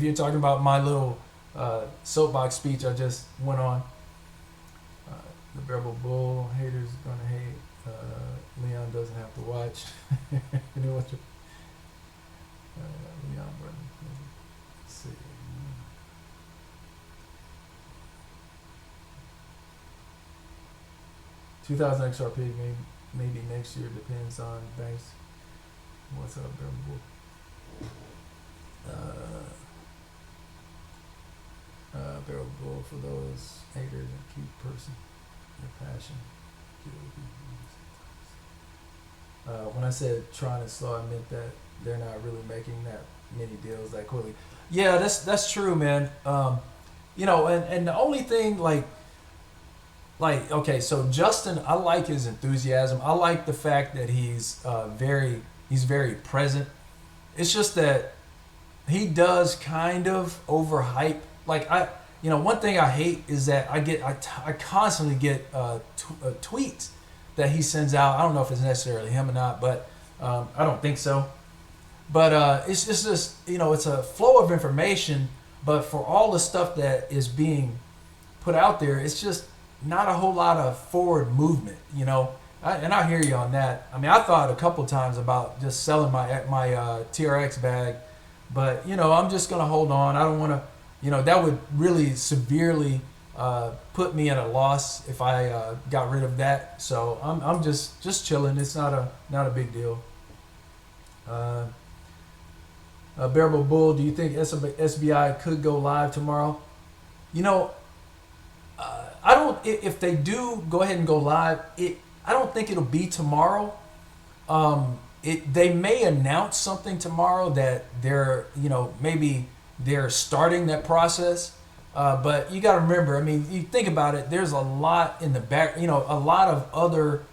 you're talking about my little soapbox speech I just went on, the Bearable Bull haters gonna hate. Leon doesn't have to watch. Leon Burton. Let's see. 2000 XRP maybe next year, depends on banks. What's up, Bearable? Bearable for those haters and keep person your passion. When I said trying to slow, I meant that they're not really making that many deals that quickly. Yeah, that's true, man. And the only thing like okay, so Justin, I like his enthusiasm. I like the fact that he's very present. It's just that he does kind of overhype. Like one thing I hate is that I constantly get tweets that he sends out. I don't know if it's necessarily him or not, but I don't think so. But it's just it's a flow of information. But for all the stuff that is being put out there, it's just not a whole lot of forward movement. And I hear you on that. I mean, I thought a couple times about just selling my TRX bag, but I'm just gonna hold on. I don't want to, that would really severely put me at a loss if I got rid of that. So I'm just chilling. It's not a big deal. Bearable Bull, do you think SBI could go live tomorrow? I don't. If they do go ahead and go live, I don't think it'll be tomorrow. They may announce something tomorrow that they're maybe they're starting that process. But you got to remember, I mean, you think about it. There's a lot in the back. A lot of other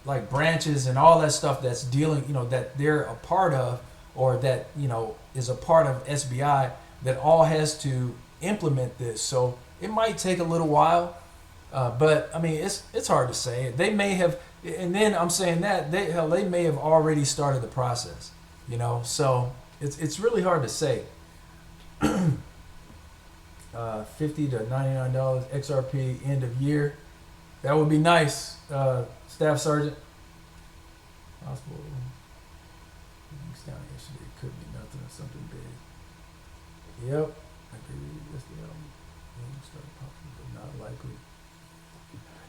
like branches and all that stuff that's dealing. That they're a part of, or that is a part of SBI that all has to implement this. So it might take a little while, but I mean it's hard to say. They may have, and then I'm saying that they may have already started the process. So it's really hard to say. $50 to $99 XRP end of year. That would be nice, Staff Sergeant. Possible. Links down yesterday. Could be nothing or something big. Yep. I agree. That's the album. Start popping, but not likely.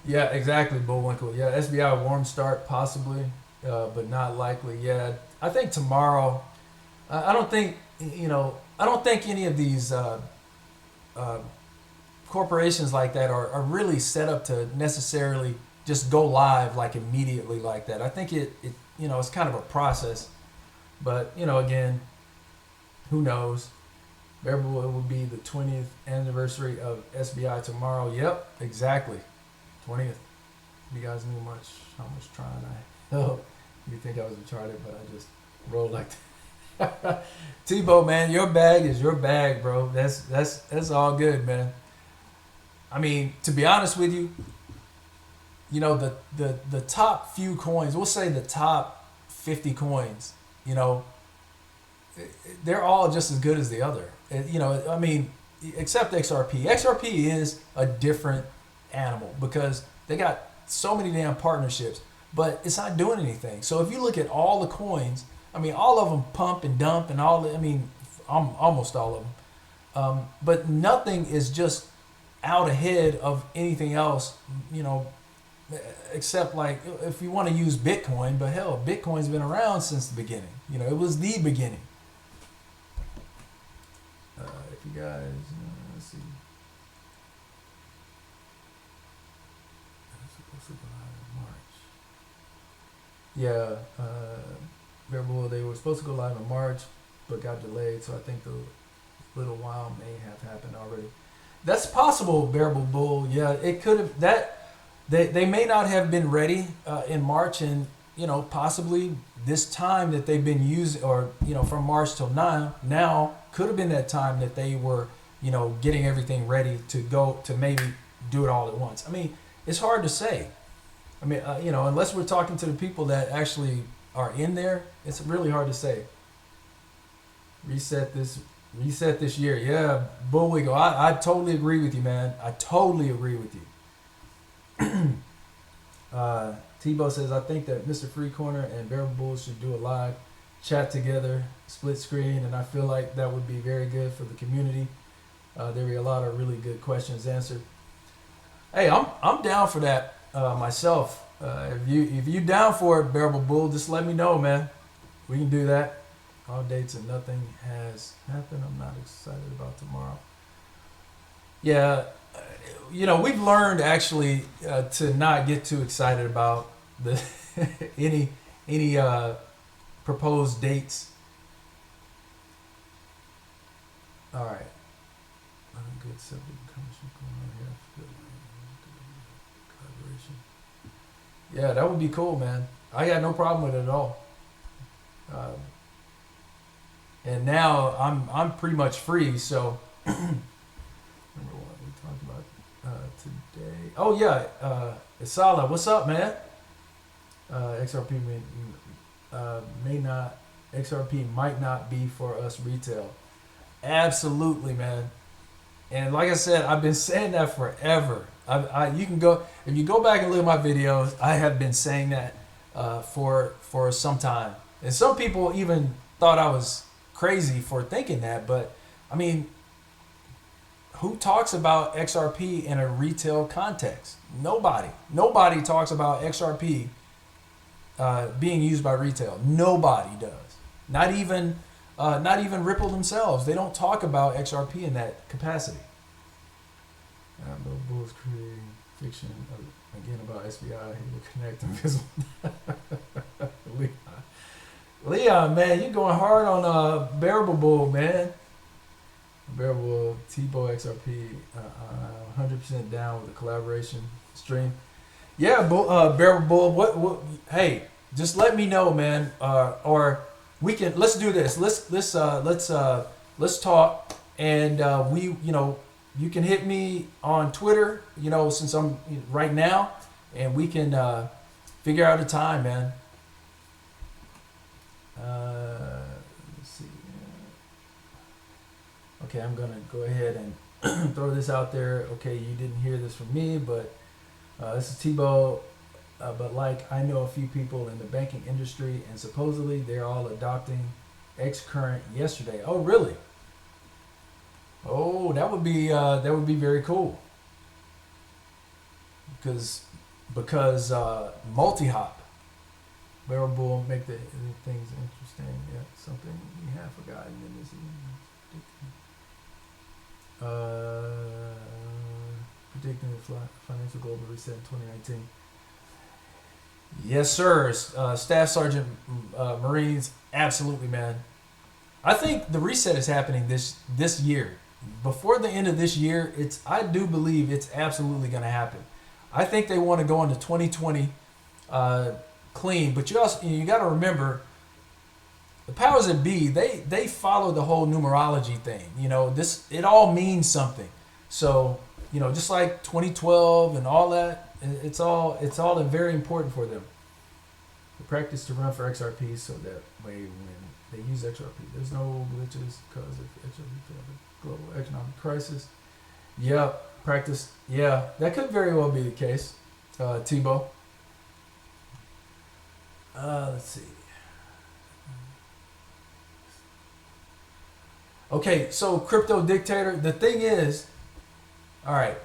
Yeah, exactly, Bullwinkle. Yeah, SBI warm start possibly, but not likely. Yeah, I think tomorrow. I don't think I don't think any of these corporations like that are really set up to necessarily just go live like immediately like that. I think it it's kind of a process, but again, who knows? Bearable, it will be the 20th anniversary of SBI tomorrow. Yep, exactly. 20th. You guys knew how much trying I helped. You think I was retarded, but I just rolled like that. Tebow, man, your bag is your bag, bro. That's all good, man. I mean, to be honest with you, the top few coins, we'll say the top 50 coins, they're all just as good as the other. I mean, except XRP. XRP is a different animal because they got so many damn partnerships, but it's not doing anything. So if you look at all the coins, I mean, all of them pump and dump and almost all of them. But nothing is just out ahead of anything else, except like if you want to use Bitcoin, but hell, Bitcoin's been around since the beginning. It was the beginning. If you guys, let's see. Yeah, Bearable, they were supposed to go live in March, but got delayed, so I think the little while may have happened already. That's possible, Bearable Bull. Yeah, it could have. They may not have been ready in March, and possibly this time that they've been using, or from March till now could have been that time that they were getting everything ready to go to maybe do it all at once. I mean, it's hard to say. I mean, unless we're talking to the people that actually are in there, it's really hard to say. Reset this year. Yeah, Bullwiggle. I totally agree with you, man. I totally agree with you. Tebow says, I think that Mr. Freecoiner and Bearable Bulls should do a live chat together, split screen, and I feel like that would be very good for the community. There be a lot of really good questions answered. Hey, I'm down for that myself. If you down for it, Bearable Bull, just let me know, man. We can do that. All dates and nothing has happened. I'm not excited about tomorrow. Yeah, we've learned actually to not get too excited about the any proposed dates. All right. Good subject conversation going on here. Collaboration. Yeah, that would be cool, man. I got no problem with it at all. And now I'm pretty much free, so remember what we talked about today. Oh yeah, Isala, what's up, man? XRP XRP might not be for us retail. Absolutely, man. And like I said, I've been saying that forever. You can go if you go back and look at my videos. I have been saying that for some time, and some people even thought I was crazy for thinking that. But I mean, who talks about XRP in a retail context? Nobody. Nobody talks about XRP being used by retail. Nobody does. Not even Ripple themselves. They don't talk about XRP in that capacity. Bill Bull's creating fiction again about SBI. He will connect invisible. Leon, man, you're going hard on Bearable Bull, man. Bearable Tebow XRP, 100% down with the collaboration stream. Yeah, Bearable Bull. What? Hey, just let me know, man. Or we can. Let's do this. Let's talk. And you can hit me on Twitter. Since I'm right now, and we can figure out a time, man. Let's see. Okay, I'm gonna go ahead and throw this out there. Okay, you didn't hear this from me, but this is Tebow. But like, I know a few people in the banking industry, and supposedly they're all adopting X current yesterday. Oh, really? Oh, that would be very cool. Because multi hop wearable make the things interesting. Yeah, something we have forgotten in this. Predicting the financial global reset in 2019. Yes, sir. Staff Sergeant Marines, absolutely, man. I think the reset is happening this year. Before the end of this year, I do believe it's absolutely going to happen. I think they want to go into 2020 clean, but you got to remember the powers that be. They follow the whole numerology thing. It all means something. So just like 2012 and all that, it's all very important for them. The practice to run for XRP so that way when they use XRP, there's no glitches because of XRP global economic crisis. Yeah, practice. Yeah, that could very well be the case. Tebow. Let's see. Okay, so crypto dictator. The thing is, all right,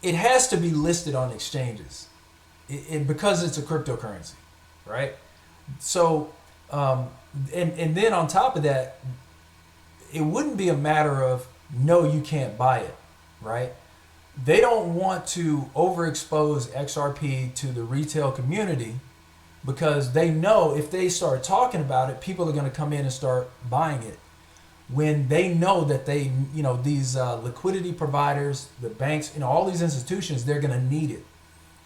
it has to be listed on exchanges, because it's a cryptocurrency, right? So, and then on top of that, it wouldn't be a matter of no, you can't buy it, right? They don't want to overexpose XRP to the retail community because they know if they start talking about it, people are going to come in and start buying it. When they know that these liquidity providers, the banks, all these institutions, they're going to need it.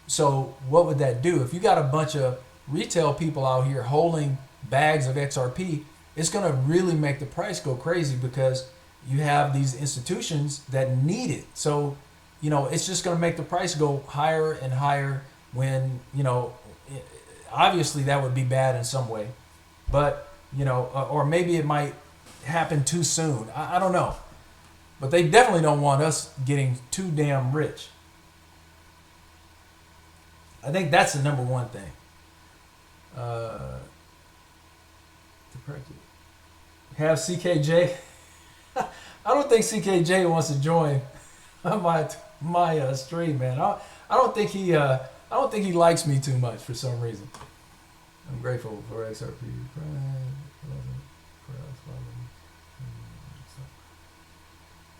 So what would that do? If you got a bunch of retail people out here holding bags of XRP, it's going to really make the price go crazy because you have these institutions that need it. So, it's just going to make the price go higher and higher when, obviously that would be bad in some way. But, or maybe it might happen too soon. I don't know. But they definitely don't want us getting too damn rich. I think that's the number one thing. To practice. Have CKJ. I don't think CKJ wants to join my stream, man. I don't think he likes me too much for some reason. I'm grateful for XRP.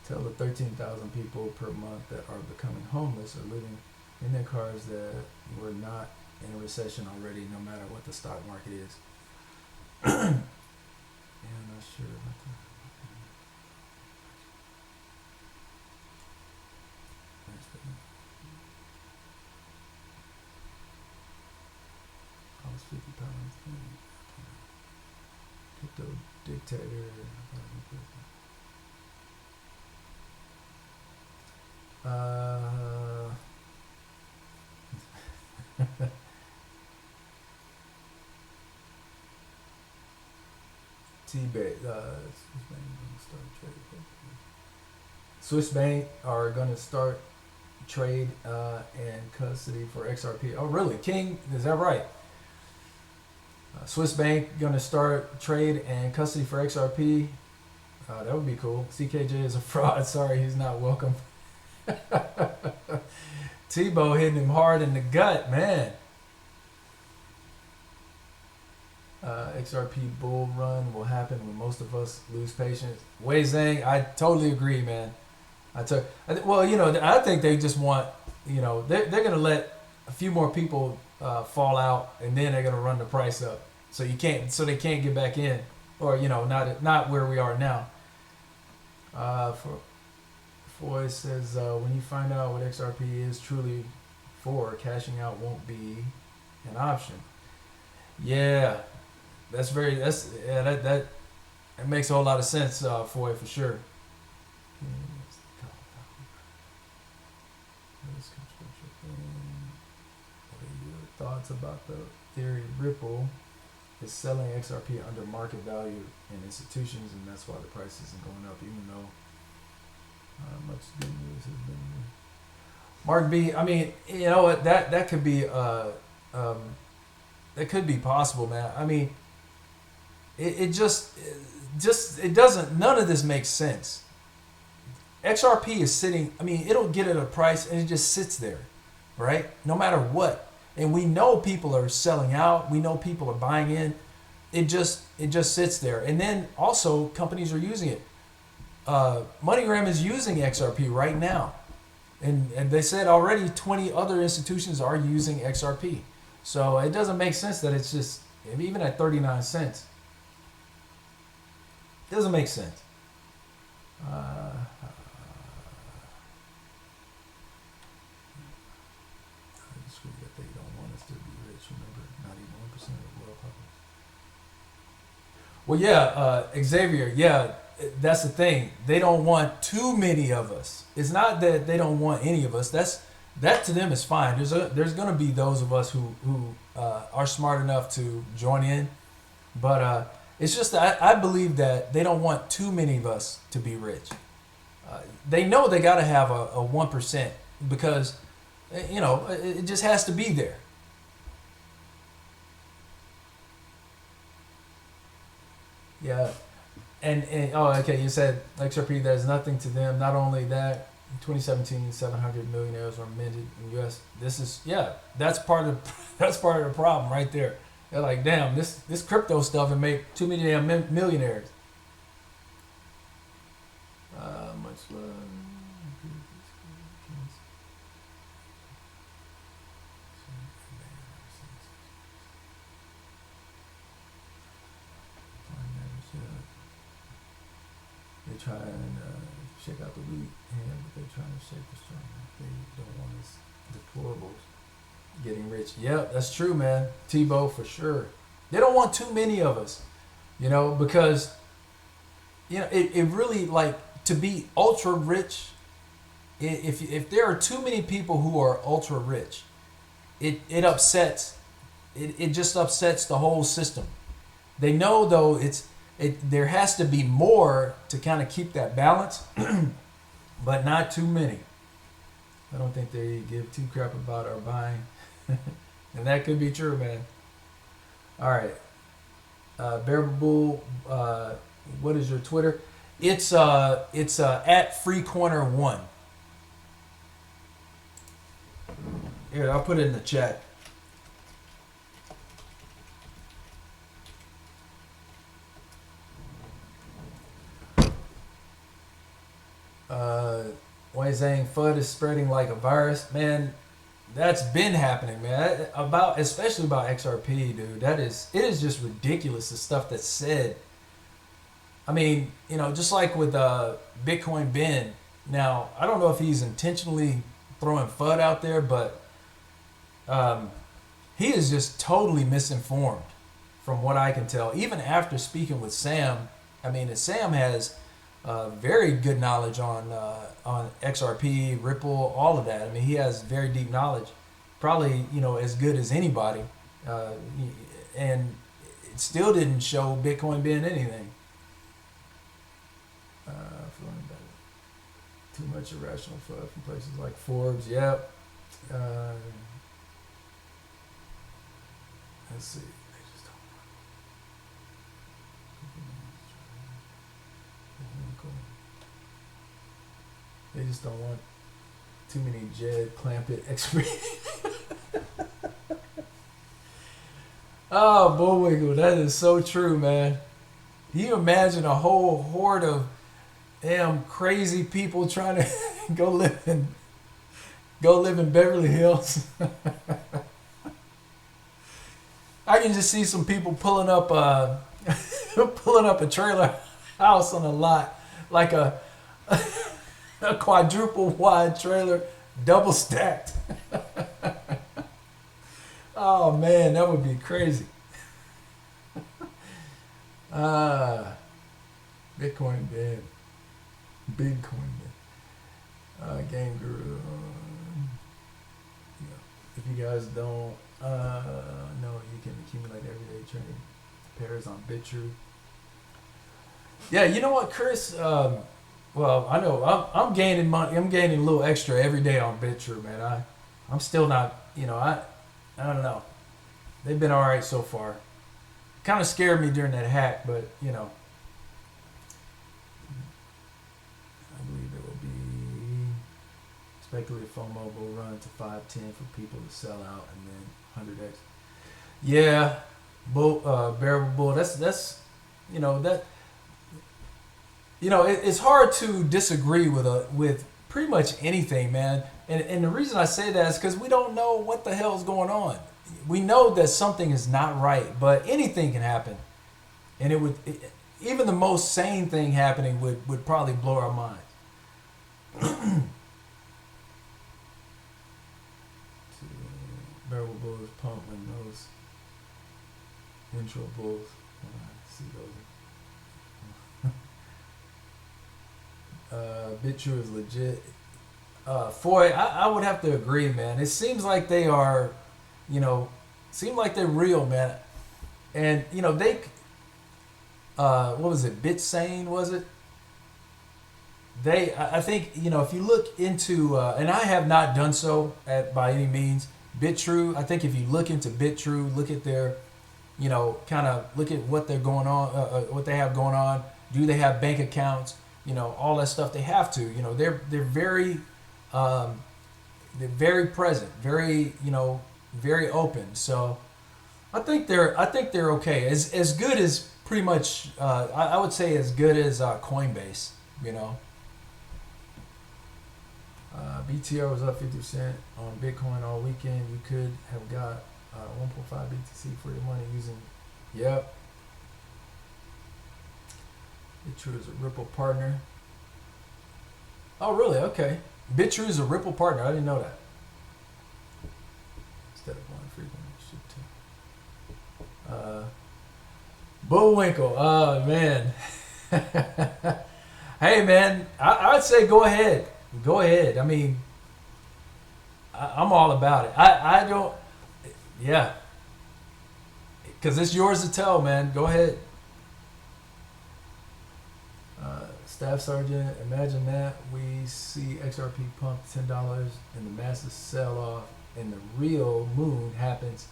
Tell the 13,000 people per month that are becoming homeless or living in their cars that we're not in a recession already, no matter what the stock market is. Yeah, I'm not sure about that. I was 50 pounds. Crypto dictator. Swiss Bank are going to start trade and custody for XRP. Oh, really? King, is that right? Swiss Bank going to start trade and custody for XRP. That would be cool. CKJ is a fraud. Sorry, he's not welcome. Tebow hitting him hard in the gut, man. XRP bull run will happen when most of us lose patience. Wei Zhang, I totally agree, man. I think they just want, they're going to let a few more people fall out, and then they're going to run the price up, so they can't get back in, or not where we are now. Foy says when you find out what XRP is truly for, cashing out won't be an option. Yeah, that makes a whole lot of sense, Foy, for sure. What are your thoughts about the theory Ripple is selling XRP under market value in institutions, and that's why the price isn't going up, even though much good news has been. Mark B, I mean, you know what? That could be that could be possible, man. I mean, it just it doesn't. None of this makes sense. XRP is sitting. I mean, it'll get at a price, and it just sits there, right? No matter what. And we know people are selling out. We know people are buying in. It just sits there. And then also companies are using it. MoneyGram is using XRP right now, and they said already 20 other institutions are using XRP. So it doesn't make sense that it's just even at 39 cents. It doesn't make sense. That they don't want us to be rich. Remember, not even 1% of the world population. Well, yeah, Xavier. Yeah, that's the thing. They don't want too many of us. It's not that they don't want any of us. That to them is fine. There's going to be those of us who are smart enough to join in, but it's just that I believe that they don't want too many of us to be rich. They know they got to have a 1% because you know it just has to be there. Yeah. And oh, okay, you said XRP, there's nothing to them. Not only that, in 2017, 700 millionaires were minted in the U.S. This is, yeah, that's part of the problem right there. They're like, damn, this crypto stuff and make too many damn millionaires. Much love. They try and shake out the wheat, but they're trying to shake the strong. They don't want us deplorables getting rich. Yeah, that's true, man. Tebow for sure. They don't want too many of us, you know, because you know it really like to be ultra rich. If there are too many people who are ultra rich, it upsets. It just upsets the whole system. They know though there has to be more to kind of keep that balance, but not too many. I don't think they give two crap about our buying, and that could be true, man. All right, Bearable Bull, what is your Twitter? It's at Freecoiner1. Here, I'll put it in the chat. Wei Zhang FUD is spreading like a virus, man. That's been happening, man. Especially about XRP, dude. It is just ridiculous the stuff that's said. I mean, you know, just like with Bitcoin Ben. Now, I don't know if he's intentionally throwing FUD out there, but he is just totally misinformed, from what I can tell. Even after speaking with Sam, I mean, Sam has very good knowledge on XRP, Ripple, all of that. I mean, he has very deep knowledge, probably as good as anybody, and it still didn't show Bitcoin being anything. Too much irrational FUD from places like Forbes. Yep. Let's see. They just don't want too many Jed Clampett experts. Oh, Bullwiggle, that is so true, man. Can you imagine a whole horde of damn crazy people trying to go live in Beverly Hills? I can just see some people pulling up a trailer house on a lot, like a quadruple wide trailer, double stacked. Oh man, that would be crazy. Bitcoin dead. Bitcoin dead. Game Guru. If you guys don't know, you can accumulate everyday trading pairs on BitTrue. Yeah, you know what, Chris? Well, I know I'm gaining money. I'm gaining a little extra every day on BitTrue, man. I'm still not. I don't know. They've been all right so far. Kind of scared me during that hack, but I believe it will be speculative FOMO will run to 510 for people to sell out and then 100x. Yeah, bearable bull. That's that. It's hard to disagree with pretty much anything, man. And the reason I say that is because we don't know what the hell is going on. We know that something is not right, but anything can happen, and even the most sane thing happening would probably blow our minds. Bearable bulls pump when those intro bulls. See those. BitTrue is legit. Foy, I would have to agree, man. It seems like they are, seem like they're real, man. And they, what was it? BitSane, was it? I think if you look into, and I have not done so by any means. BitTrue, I think if you look into BitTrue, look at their, kind of look at what they're going on, what they have going on. Do they have bank accounts? All that stuff. They have to. They're very, they're very present, very very open. So I think they're okay. As good as pretty much. I would say as good as Coinbase. BTR was up 50% on Bitcoin all weekend. You could have got 1.5 BTC for your money using. Yep. BitTrue is a Ripple partner. Oh, really? Okay. BitTrue is a Ripple partner. I didn't know that. Instead of going Freecoiner, Bullwinkle. Oh, man. Hey, man. I'd say go ahead. Go ahead. I mean, I'm all about it. I don't. Yeah. Because it's yours to tell, man. Go ahead. Staff Sergeant, imagine that we see XRP pump $10 and the massive sell off and the real moon happens.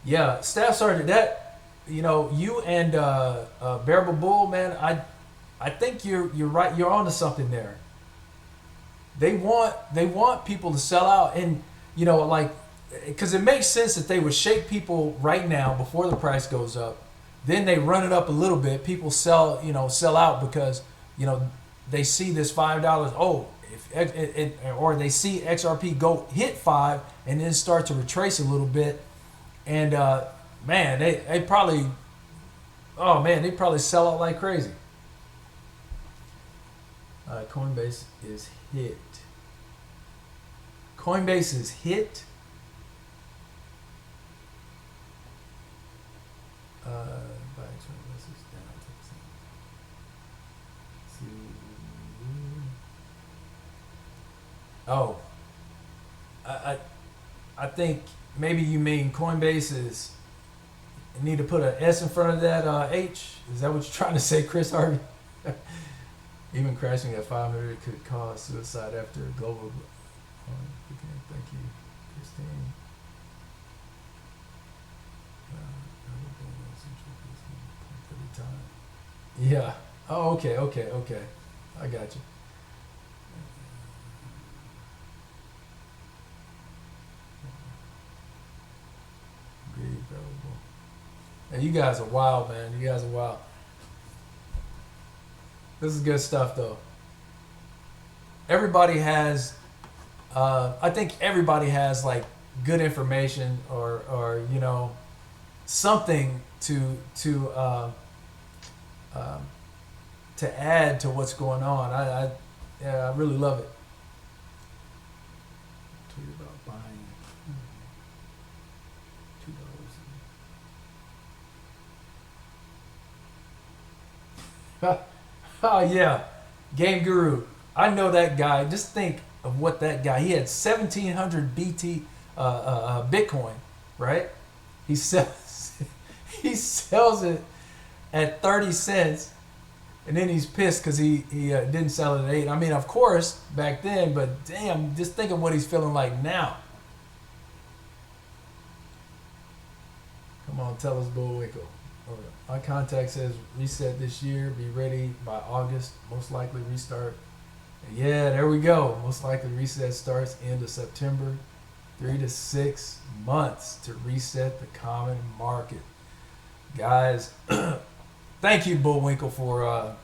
Yeah, Staff Sergeant, that you and Bearable Bull, man, I think you're right. You're onto something there. They want people to sell out, and because it makes sense that they would shake people right now before the price goes up. Then they run it up a little bit. People sell out because they see this $5. Oh, or they see XRP go hit 5 and then start to retrace a little bit, and man, they probably sell out like crazy. Coinbase is hit. Coinbase is hit. Oh, I think maybe you mean Coinbase is need to put an S in front of that H. Is that what you're trying to say, Chris Harvey? Even crashing at 500 could cause suicide after global. Thank you, Christine. Yeah. Oh, okay. I got you. And you guys are wild, man. You guys are wild. This is good stuff, though. Everybody has, I think everybody has like good information or something to add to what's going on. I really love it. Tweet about buying $2. Oh yeah, Game Guru. I know that guy. Just think of what that guy. He had 1,700 Bitcoin, right? He sells he sells it at 30 cents, and then he's pissed because he didn't sell it at 8. I mean, of course, back then, but damn, just think of what he's feeling like now. Come on, tell us, Bullwinkle. My contact says reset this year, be ready by August, most likely restart. Yeah, there we go. Most likely reset starts end of September. 3 to 6 months to reset the common market. Guys, thank you, Bullwinkle, for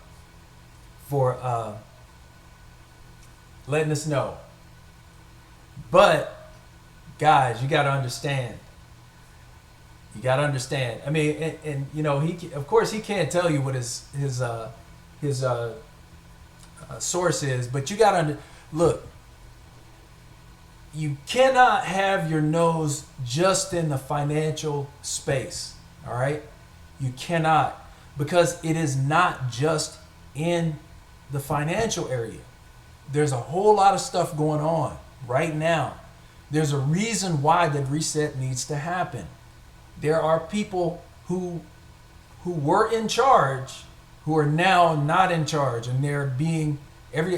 letting us know. But guys, you got to understand. You got to understand. I mean, and you know, he of course he can't tell you what his source is, but you got to look. You cannot have your nose just in the financial space. All right, you cannot, because it is not just in the financial area. There's a whole lot of stuff going on right now. There's a reason why the reset needs to happen. There are people who were in charge who are now not in charge, and they're being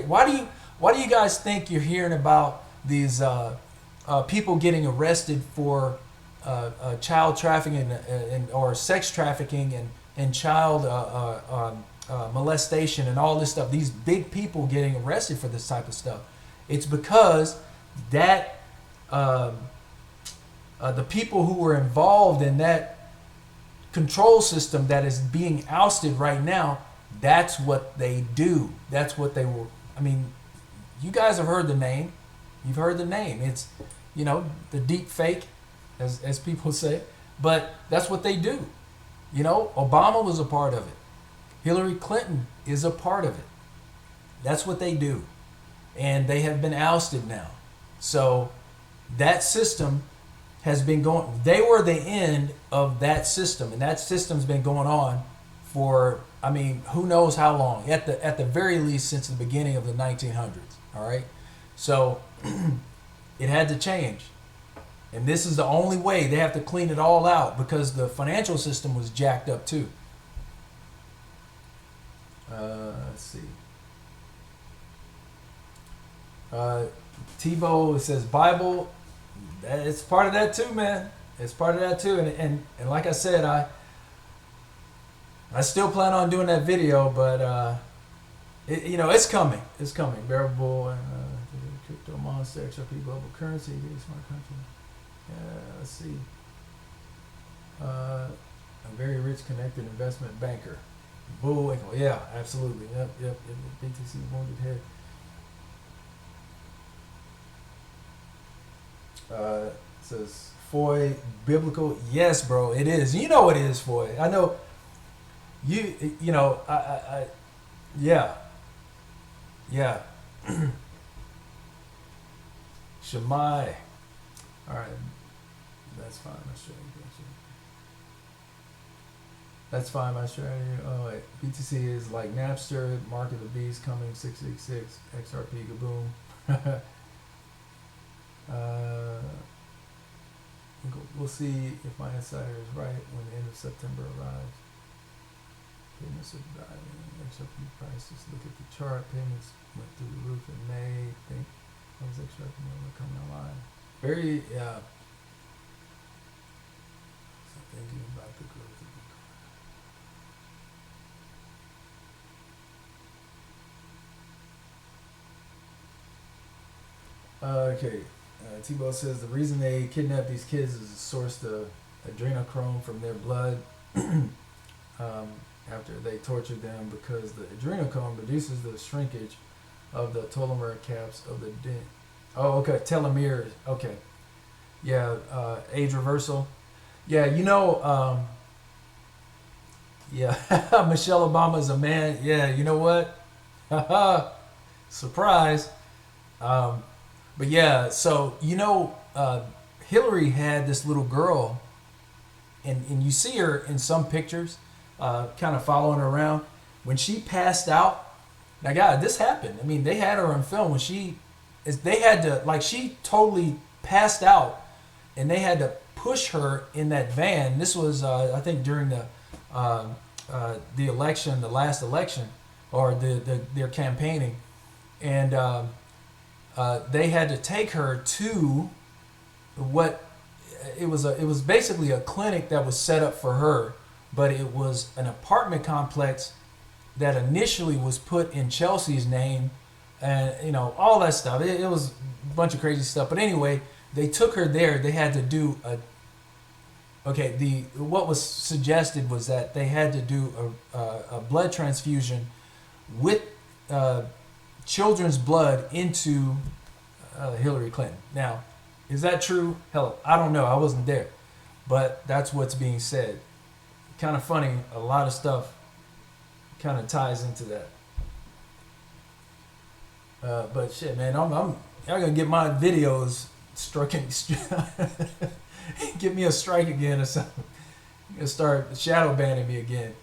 why do you guys think you're hearing about these people getting arrested for child trafficking or sex trafficking and child molestation and all this stuff? These big people getting arrested for this type of stuff. It's because that the people who were involved in that control system that is being ousted right now, that's what they do. That's what they were. I mean, you guys have heard the name. You've heard the name. It's, you know, the deep fake, as people say. But that's what they do. You know, Obama was a part of it. Hillary Clinton is a part of it. That's what they do. And they have been ousted now. So that system has been going, they were the end of that system. And that system's been going on for, I mean, who knows how long. At the very least since the beginning of the 1900s. All right? So it had to change. And this is the only way. They have to clean it all out because the financial system was jacked up too. Let's see. Tebow says Bible. It's part of that too, man. It's part of that too. And like I said, I still plan on doing that video, but you know, it's coming. It's coming. Bearable crypto monster, XRP global currency, smart country. Let's see. A very rich connected investment banker. Bullwinkle. Yeah, absolutely. Yep. BTC wounded head. Says Foy biblical. Yes, bro, it is. You know it is, Foy. I know. You know. I yeah. Shemai. All right. That's fine. That's fine, my strategy. Oh, wait. BTC is like Napster, Mark of the Beast, coming 666, XRP, Gaboom. We'll see if my insider is right when the end of September arrives. Payments are driving. XRP prices. Look at the chart. Payments went through the roof in May. Think those XRP coming online. Very, yeah. So thinking about the growth of okay. Tebow says the reason they kidnap these kids is to source the adrenochrome from their blood after they tortured them, because the adrenochrome reduces the shrinkage of the telomere caps of the oh, okay, telomeres. Okay, yeah, age reversal. Yeah, you know, yeah, Michelle Obama is a man. Yeah, you know what? Surprise. But yeah, so, you know, Hillary had this little girl, and you see her in some pictures, kind of following her around. When she passed out, now, God, this happened. I mean, they had her on film when they had to, like, she totally passed out, and they had to push her in that van. This was, I think, during the election, the last election, or their campaigning, and they had to take her to what it was basically a clinic that was set up for her, but it was an apartment complex that initially was put in Chelsea's name, and all that stuff. It was a bunch of crazy stuff. But anyway, they took her there. They had to do what was suggested was that they had to do a blood transfusion with children's blood into Hillary Clinton. Now, is that true? Hell, I don't know. I wasn't there, but that's what's being said. Kind of funny. A lot of stuff kind of ties into that. But shit, man, I'm gonna get my videos striking. Give me a strike again or something. I'm gonna start shadow banning me again.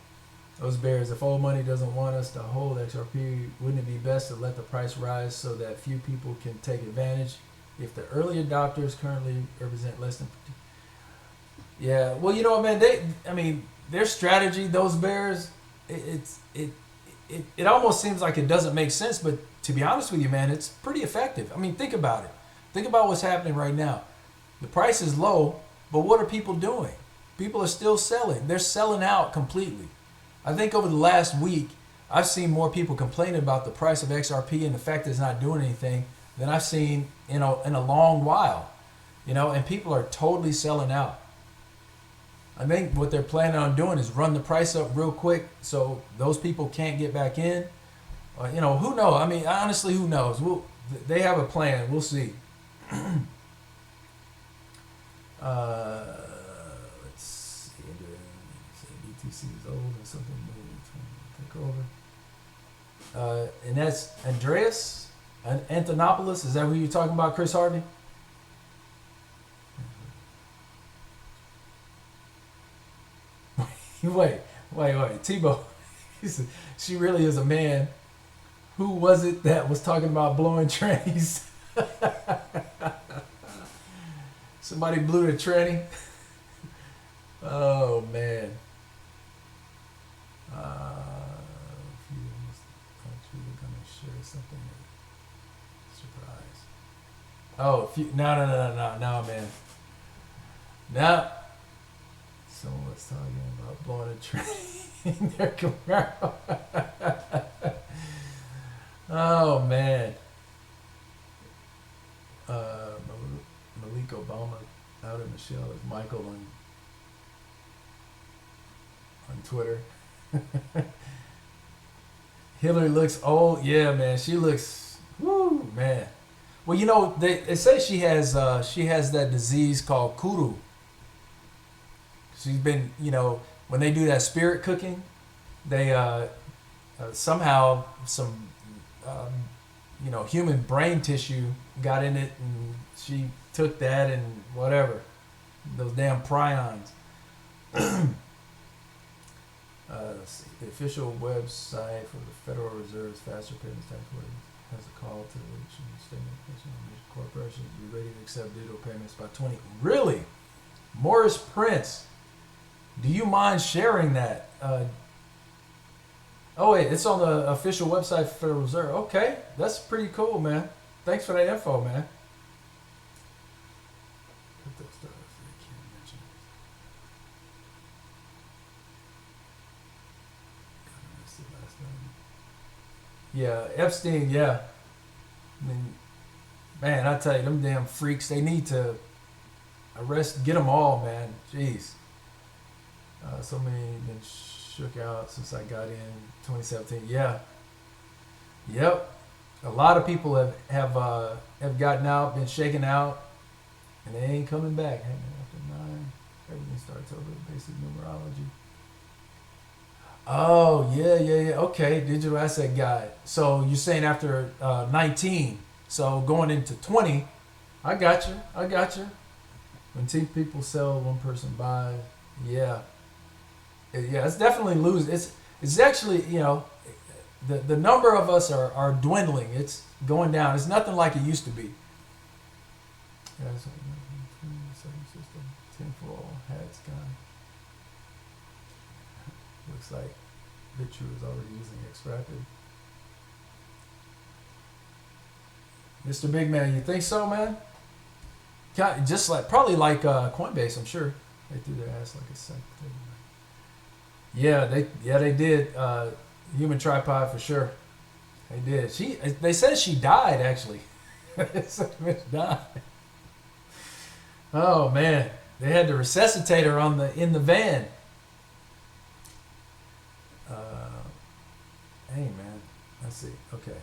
Those bears. If old money doesn't want us to hold XRP, wouldn't it be best to let the price rise so that few people can take advantage? If the early adopters currently represent less than 50. Yeah, well, you know what, man, their strategy, those bears, it almost seems like it doesn't make sense, but to be honest with you, man, it's pretty effective. I mean, think about it. Think about what's happening right now. The price is low, but what are people doing? People are still selling. They're selling out completely. I think over the last week, I've seen more people complaining about the price of XRP and the fact that it's not doing anything than I've seen in a long while. And people are totally selling out. I think what they're planning on doing is run the price up real quick so those people can't get back in. Who knows? I mean, honestly, who knows? They have a plan. We'll see. Let's see. BTC is old and something new. Take over. And that's Andreas Antonopoulos. Is that who you're talking about, Chris Harvey? Wait. Tebow. She really is a man. Who was it that was talking about blowing trannies? Somebody blew the tranny. Oh man. Something surprise. Oh, no, man. Now, someone was talking about blowing a train in their Camaro. Oh man. Malik Obama outed Michelle as Michael on Twitter. Hillary looks old. Yeah, man. She looks, woo, man. Well, they say she has that disease called kuru. She's been, when they do that spirit cooking, they somehow some human brain tissue got in it, and she took that and whatever, those damn prions. Let's see. The official website for the Federal Reserve's Faster Payments Tax Board has a call to election statement on corporations to be ready to accept digital payments by 20. Really? Morris Prince, do you mind sharing that? Oh wait, it's on the official website for Federal Reserve. Okay, that's pretty cool, man. Thanks for that info, man. Yeah, Epstein, yeah. I mean, man, I tell you, them damn freaks, they need to get them all, man. Jeez. So many been shook out since I got in 2017. Yeah. Yep. A lot of people have gotten out, been shaken out, and they ain't coming back. Hey, man, after 9, everything starts over. Basic numerology. Oh, yeah. Okay, digital asset guide. So you're saying after 19, so going into 20, I got you. When two people sell, one person buys. Yeah, it's definitely losing. It's actually, the number of us are dwindling. It's going down. It's nothing like it used to be. Yeah, system. Tinfoil hats guy. Looks like BitTrue is already using extracted. Mr. Big Man, you think so, man? Just like probably like Coinbase, I'm sure. They threw their ass like a sack. Yeah, they did. Human tripod for sure. They did. They said she died actually. They said Mitch died. Oh man, they had to resuscitate her in the van. Hey man, let's see. Okay.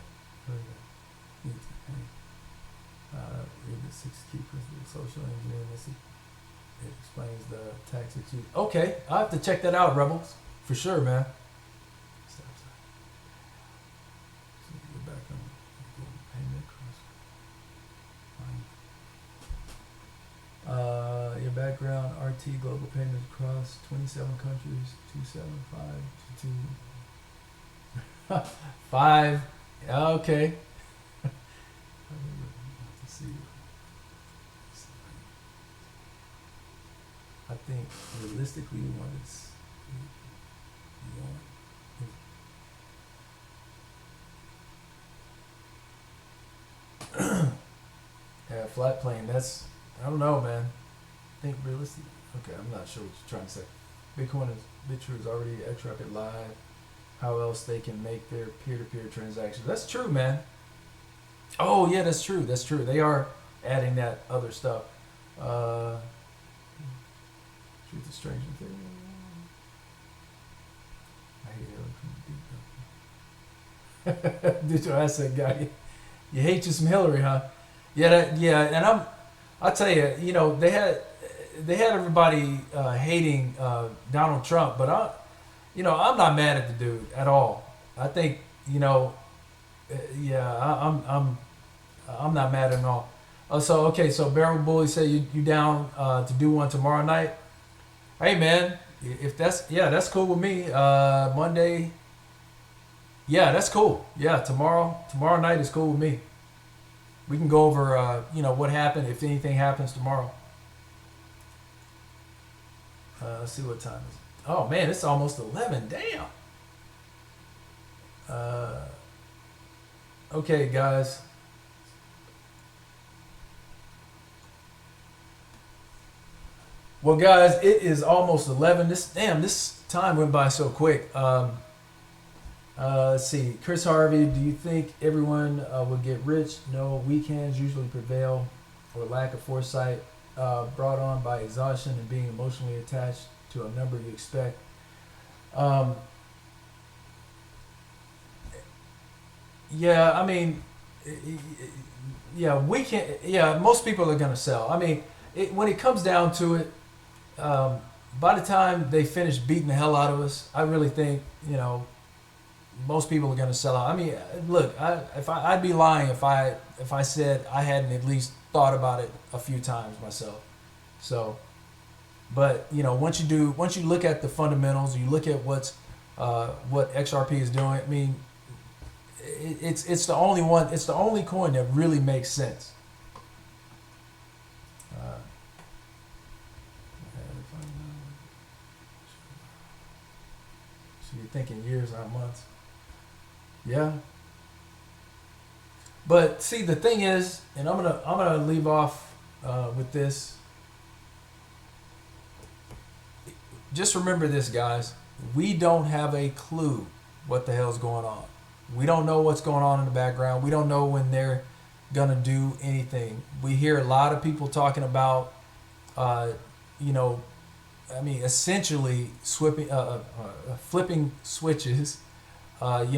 Read the 6 key principles of social engineering. It explains the tax excuse. Okay, I'll have to check that out, Rebels. For sure, man. Your background, RT Global Payments across 27 countries, 275 to 5. Okay. Let's see. I think realistically, one is yeah, flat plane. That's I don't know, man. I think realistic. Okay, I'm not sure what you're trying to say. BitTrue is already extracted live. How else they can make their peer-to-peer transactions? That's true, man. Oh yeah, that's true. That's true. They are adding that other stuff. Truth is strange thing. I hate Hillary from the deep. Digital asset guy. You hate you some Hillary, huh? Yeah, and I'll tell you, they had everybody hating Donald Trump, but I'm not mad at the dude at all. I think, I'm not mad at all. So Barrel Bully said you down to do one tomorrow night. Hey man, if that's cool with me. Monday. Yeah, that's cool. Yeah, tomorrow night is cool with me. We can go over what happened if anything happens tomorrow. Let's see what time is it. Oh man, it's almost 11. Damn. Okay, guys. Well, guys, it is almost 11. This time went by so quick. Let's see. Chris Harvey, do you think everyone will get rich? No, weekends usually prevail or lack of foresight brought on by exhaustion and being emotionally attached to a number you expect. Yeah, I mean, most people are going to sell. I mean, when it comes down to it, by the time they finish beating the hell out of us, I really think, most people are going to sell out. I mean, look, I'd be lying if I said I hadn't at least thought about it a few times myself. So, but once you look at the fundamentals, you look at what XRP is doing. I mean, it's the only one. It's the only coin that really makes sense. So you're thinking years, not months. Yeah. But see, the thing is, and I'm gonna leave off with this. Just remember this, guys. We don't have a clue what the hell's going on. We don't know what's going on in the background. We don't know when they're gonna do anything. We hear a lot of people talking about, essentially flipping switches. The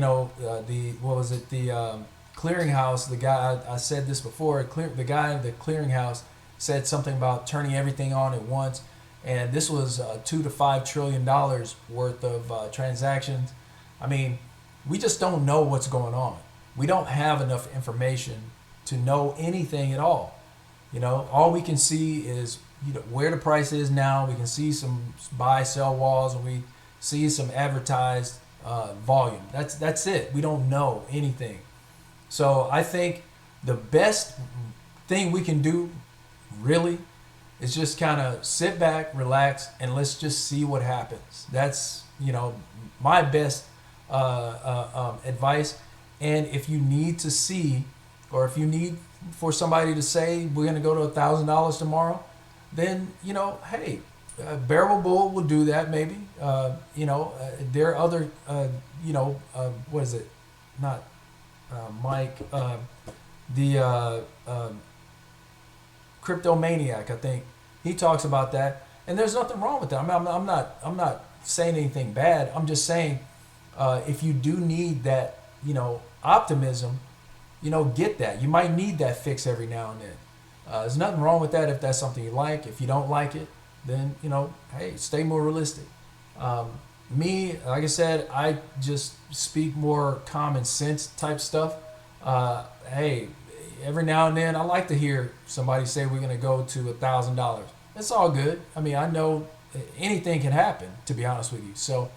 clearinghouse, the guy, I said this before, the guy in the clearinghouse said something about turning everything on at once, and this was $2 to $5 trillion worth of transactions. I mean, we just don't know what's going on. We don't have enough information to know anything at all. All we can see is where the price is now. We can see some buy sell walls, and we see some advertised volume. That's it. We don't know anything. So I think the best thing we can do really is just kind of sit back, relax, and let's just see what happens. That's, my best advice. And if you need to see, or if you need for somebody to say we're going to go to $1,000 tomorrow, then hey, Bearable Bull will do that maybe. There are other what is it? Not Mike, the Cryptomaniac, I think he talks about that, and there's nothing wrong with that. I'm not saying anything bad. I'm just saying if you do need that, optimism, get that. You might need that fix every now and then. There's nothing wrong with that if that's something you like. If you don't like it, then hey, stay more realistic. Me, like I said, I just speak more common sense type stuff. Hey, every now and then I like to hear somebody say we're going to go to $1,000. It's all good. I mean, I know anything can happen, to be honest with you. So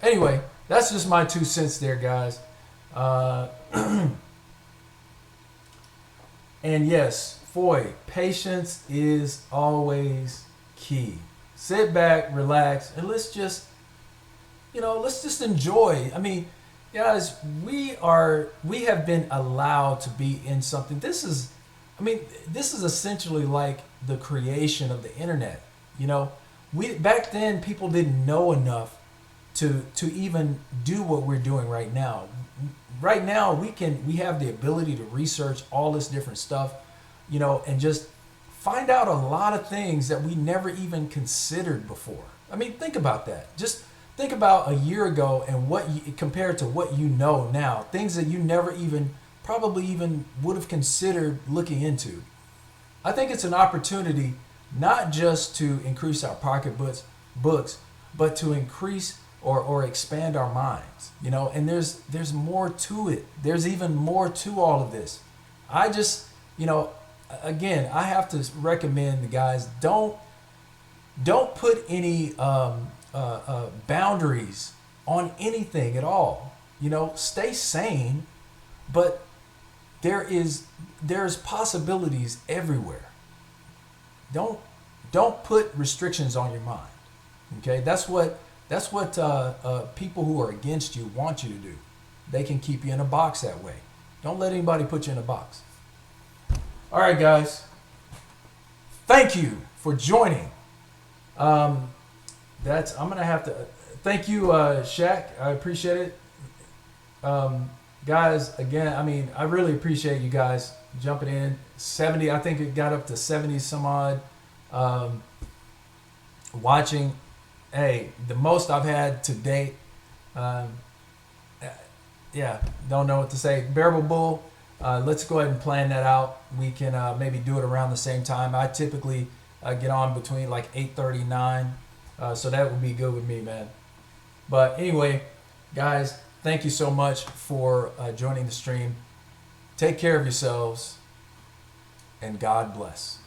anyway, that's just my 2 cents there, guys. And yes, Foy, patience is always key. Sit back, relax, and let's just enjoy. I mean, guys, we have been allowed to be in something. This is essentially like the creation of the internet. Back then people didn't know enough to even do what we're doing right now. Right now we have the ability to research all this different stuff, and just find out a lot of things that we never even considered before. I mean, think about that. Just think about a year ago and compared to what now, things that you never probably even would have considered looking into. I think it's an opportunity not just to increase our pocketbooks, but to increase or expand our minds, and there's more to it. There's even more to all of this. I just, again, I have to recommend the guys, don't put any boundaries on anything at all. Stay sane, but there's possibilities everywhere. Don't put restrictions on your mind. Okay, that's what people who are against you want you to do. They can keep you in a box that way. Don't let anybody put you in a box. All right, guys. Thank you for joining. I'm gonna have to thank you, Shaq. I appreciate it. Guys, again, I mean, I really appreciate you guys jumping in. 70, I think it got up to 70 some odd watching. Hey, the most I've had to date. Yeah, don't know what to say. Bearable Bull, let's go ahead and plan that out. We can maybe do it around the same time. I typically get on between like 8:30, 9. So that would be good with me, man. But anyway, guys, thank you so much for joining the stream. Take care of yourselves, and God bless.